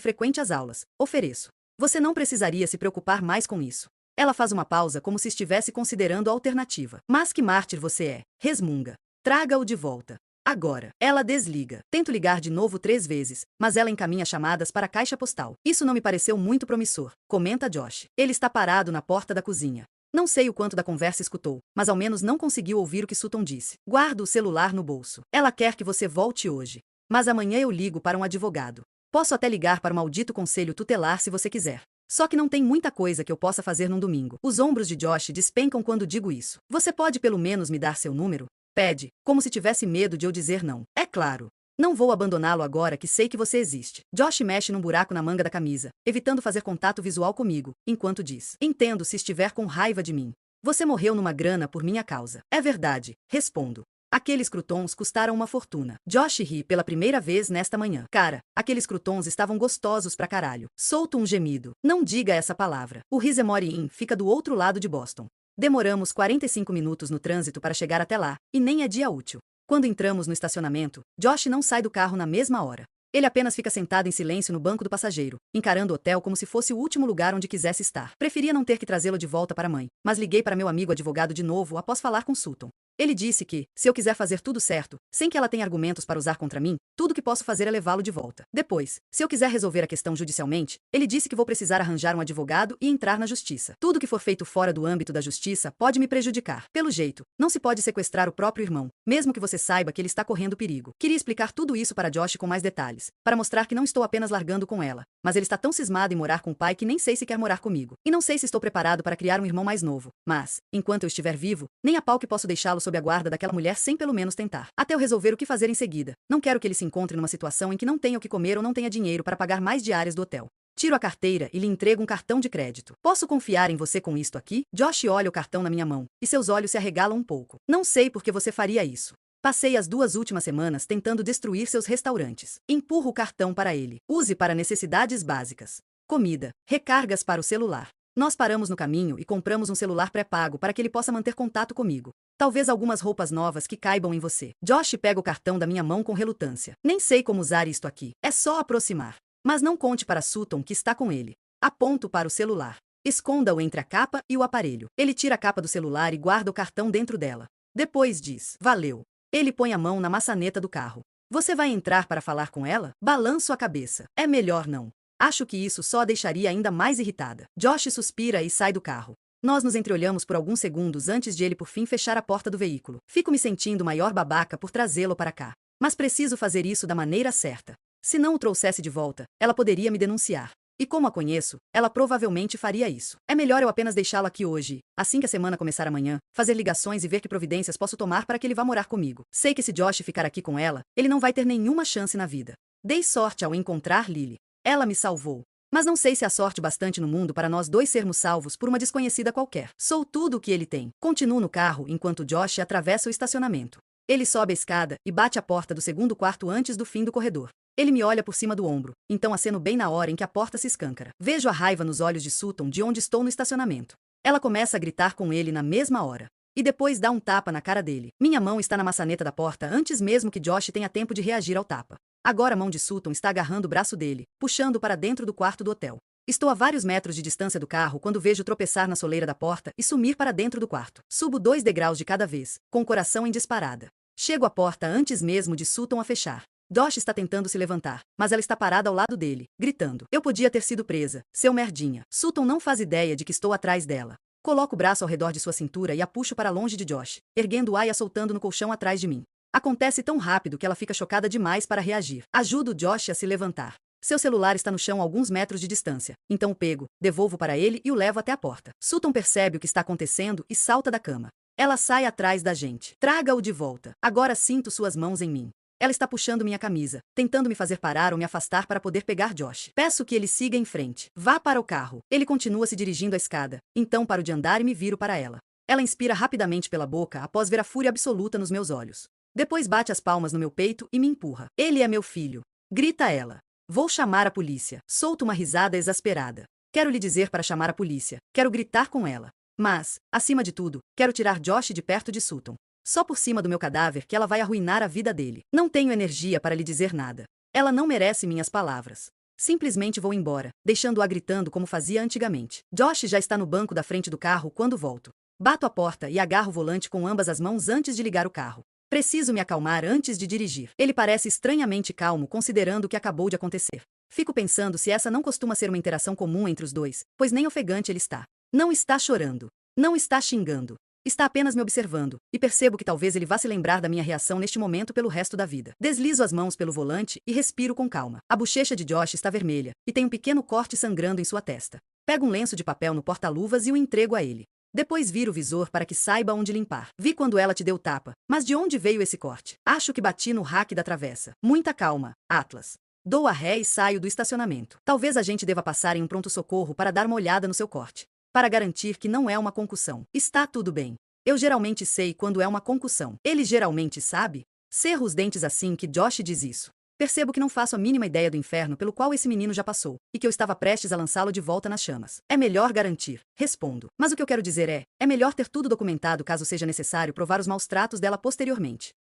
frequente as aulas. Ofereço. Você não precisaria se preocupar mais com isso. Ela faz uma pausa como se estivesse considerando a alternativa. Mas que mártir você é, resmunga. Traga-o de volta. Agora. Ela desliga. Tento ligar de novo 3 vezes, mas ela encaminha chamadas para a caixa postal. Isso não me pareceu muito promissor, comenta Josh. Ele está parado na porta da cozinha. Não sei o quanto da conversa escutou, mas ao menos não conseguiu ouvir o que Sutton disse. Guardo o celular no bolso. Ela quer que você volte hoje. Mas amanhã eu ligo para um advogado. Posso até ligar para o maldito conselho tutelar se você quiser. Só que não tem muita coisa que eu possa fazer num domingo. Os ombros de Josh despencam quando digo isso. Você pode pelo menos me dar seu número? Pede, como se tivesse medo de eu dizer não. É claro. Não vou abandoná-lo agora que sei que você existe. Josh mexe num buraco na manga da camisa, evitando fazer contato visual comigo, enquanto diz: entendo se estiver com raiva de mim. Você morreu numa grana por minha causa. É verdade, respondo. Aqueles croutons custaram uma fortuna. Josh ri pela primeira vez nesta manhã. Cara, aqueles croutons estavam gostosos pra caralho. Solto um gemido. Não diga essa palavra. O Risemore Inn fica do outro lado de Boston. Demoramos 45 minutos no trânsito para chegar até lá, e nem é dia útil. Quando entramos no estacionamento, Josh não sai do carro na mesma hora. Ele apenas fica sentado em silêncio no banco do passageiro, encarando o hotel como se fosse o último lugar onde quisesse estar. Preferia não ter que trazê-lo de volta para a mãe, mas liguei para meu amigo advogado de novo após falar com Sutton. Ele disse que, se eu quiser fazer tudo certo, sem que ela tenha argumentos para usar contra mim, tudo que posso fazer é levá-lo de volta. Depois, se eu quiser resolver a questão judicialmente, ele disse que vou precisar arranjar um advogado e entrar na justiça. Tudo que for feito fora do âmbito da justiça pode me prejudicar. Pelo jeito, não se pode sequestrar o próprio irmão, mesmo que você saiba que ele está correndo perigo. Queria explicar tudo isso para Josh com mais detalhes, para mostrar que não estou apenas largando com ela, mas ele está tão cismado em morar com o pai que nem sei se quer morar comigo. E não sei se estou preparado para criar um irmão mais novo, mas, enquanto eu estiver vivo, nem a pau que posso deixá-lo sob a guarda daquela mulher sem pelo menos tentar. Até eu resolver o que fazer em seguida. Não quero que ele se encontre numa situação em que não tenha o que comer ou não tenha dinheiro para pagar mais diárias do hotel. Tiro a carteira e lhe entrego um cartão de crédito. Posso confiar em você com isto aqui? Josh olha o cartão na minha mão, e seus olhos se arregalam um pouco. Não sei por que você faria isso. Passei as 2 últimas semanas tentando destruir seus restaurantes. Empurro o cartão para ele. Use para necessidades básicas. Comida. Recargas para o celular. Nós paramos no caminho e compramos um celular pré-pago para que ele possa manter contato comigo. Talvez algumas roupas novas que caibam em você. Josh pega o cartão da minha mão com relutância. Nem sei como usar isto aqui. É só aproximar. Mas não conte para Sutton que está com ele. Aponto para o celular. Esconda-o entre a capa e o aparelho. Ele tira a capa do celular e guarda o cartão dentro dela. Depois diz: valeu. Ele põe a mão na maçaneta do carro. Você vai entrar para falar com ela? Balanço a cabeça. É melhor não. Acho que isso só a deixaria ainda mais irritada. Josh suspira e sai do carro. Nós nos entreolhamos por alguns segundos antes de ele por fim fechar a porta do veículo. Fico me sentindo o maior babaca por trazê-lo para cá. Mas preciso fazer isso da maneira certa. Se não o trouxesse de volta, ela poderia me denunciar. E como a conheço, ela provavelmente faria isso. É melhor eu apenas deixá-lo aqui hoje, assim que a semana começar amanhã, fazer ligações e ver que providências posso tomar para que ele vá morar comigo. Sei que se Josh ficar aqui com ela, ele não vai ter nenhuma chance na vida. Dei sorte ao encontrar Lily. Ela me salvou. Mas não sei se há sorte bastante no mundo para nós dois sermos salvos por uma desconhecida qualquer. Sou tudo o que ele tem. Continuo no carro enquanto Josh atravessa o estacionamento. Ele sobe a escada e bate a porta do segundo quarto antes do fim do corredor. Ele me olha por cima do ombro, então aceno bem na hora em que a porta se escâncara. Vejo a raiva nos olhos de Sutton de onde estou no estacionamento. Ela começa a gritar com ele na mesma hora. E depois dá um tapa na cara dele. Minha mão está na maçaneta da porta antes mesmo que Josh tenha tempo de reagir ao tapa. Agora a mão de Sutton está agarrando o braço dele, puxando para dentro do quarto do hotel. Estou a vários metros de distância do carro quando vejo tropeçar na soleira da porta e sumir para dentro do quarto. Subo 2 degraus de cada vez, com o coração em disparada. Chego à porta antes mesmo de Sutton a fechar. Josh está tentando se levantar, mas ela está parada ao lado dele, gritando. Eu podia ter sido presa, seu merdinha. Sutton não faz ideia de que estou atrás dela. Coloco o braço ao redor de sua cintura e a puxo para longe de Josh, erguendo-a e a soltando no colchão atrás de mim. Acontece tão rápido que ela fica chocada demais para reagir. Ajudo Josh a se levantar. Seu celular está no chão a alguns metros de distância, então o pego, devolvo para ele e o levo até a porta. Sutton percebe o que está acontecendo e salta da cama. Ela sai atrás da gente. Traga-o de volta. Agora sinto suas mãos em mim. Ela está puxando minha camisa, tentando me fazer parar ou me afastar para poder pegar Josh. Peço que ele siga em frente. Vá para o carro. Ele continua se dirigindo à escada, então paro de andar e me viro para ela. Ela inspira rapidamente pela boca após ver a fúria absoluta nos meus olhos. Depois bate as palmas no meu peito e me empurra. Ele é meu filho. Grita ela. Vou chamar a polícia. Solto uma risada exasperada. Quero lhe dizer para chamar a polícia. Quero gritar com ela. Mas, acima de tudo, quero tirar Josh de perto de Sutton. Só por cima do meu cadáver que ela vai arruinar a vida dele. Não tenho energia para lhe dizer nada. Ela não merece minhas palavras. Simplesmente vou embora, deixando-a gritando como fazia antigamente. Josh já está no banco da frente do carro quando volto. Bato a porta e agarro o volante com ambas as mãos antes de ligar o carro. Preciso me acalmar antes de dirigir. Ele parece estranhamente calmo considerando o que acabou de acontecer. Fico pensando se essa não costuma ser uma interação comum entre os dois, pois nem ofegante ele está. Não está chorando. Não está xingando. Está apenas me observando, e percebo que talvez ele vá se lembrar da minha reação neste momento pelo resto da vida. Deslizo as mãos pelo volante e respiro com calma. A bochecha de Josh está vermelha, e tem um pequeno corte sangrando em sua testa. Pego um lenço de papel no porta-luvas e o entrego a ele. Depois viro o visor para que saiba onde limpar. Vi quando ela te deu tapa, mas de onde veio esse corte? Acho que bati no rack da travessa. Muita calma, Atlas. Dou a ré e saio do estacionamento. Talvez a gente deva passar em um pronto-socorro para dar uma olhada no seu corte, para garantir que não é uma concussão. Está tudo bem. Eu geralmente sei quando é uma concussão. Ele geralmente sabe? Cerro os dentes assim que Josh diz isso. Percebo que não faço a mínima ideia do inferno pelo qual esse menino já passou, e que eu estava prestes a lançá-lo de volta nas chamas. É melhor garantir. Respondo. Mas o que eu quero dizer é melhor ter tudo documentado caso seja necessário provar os maus tratos dela posteriormente.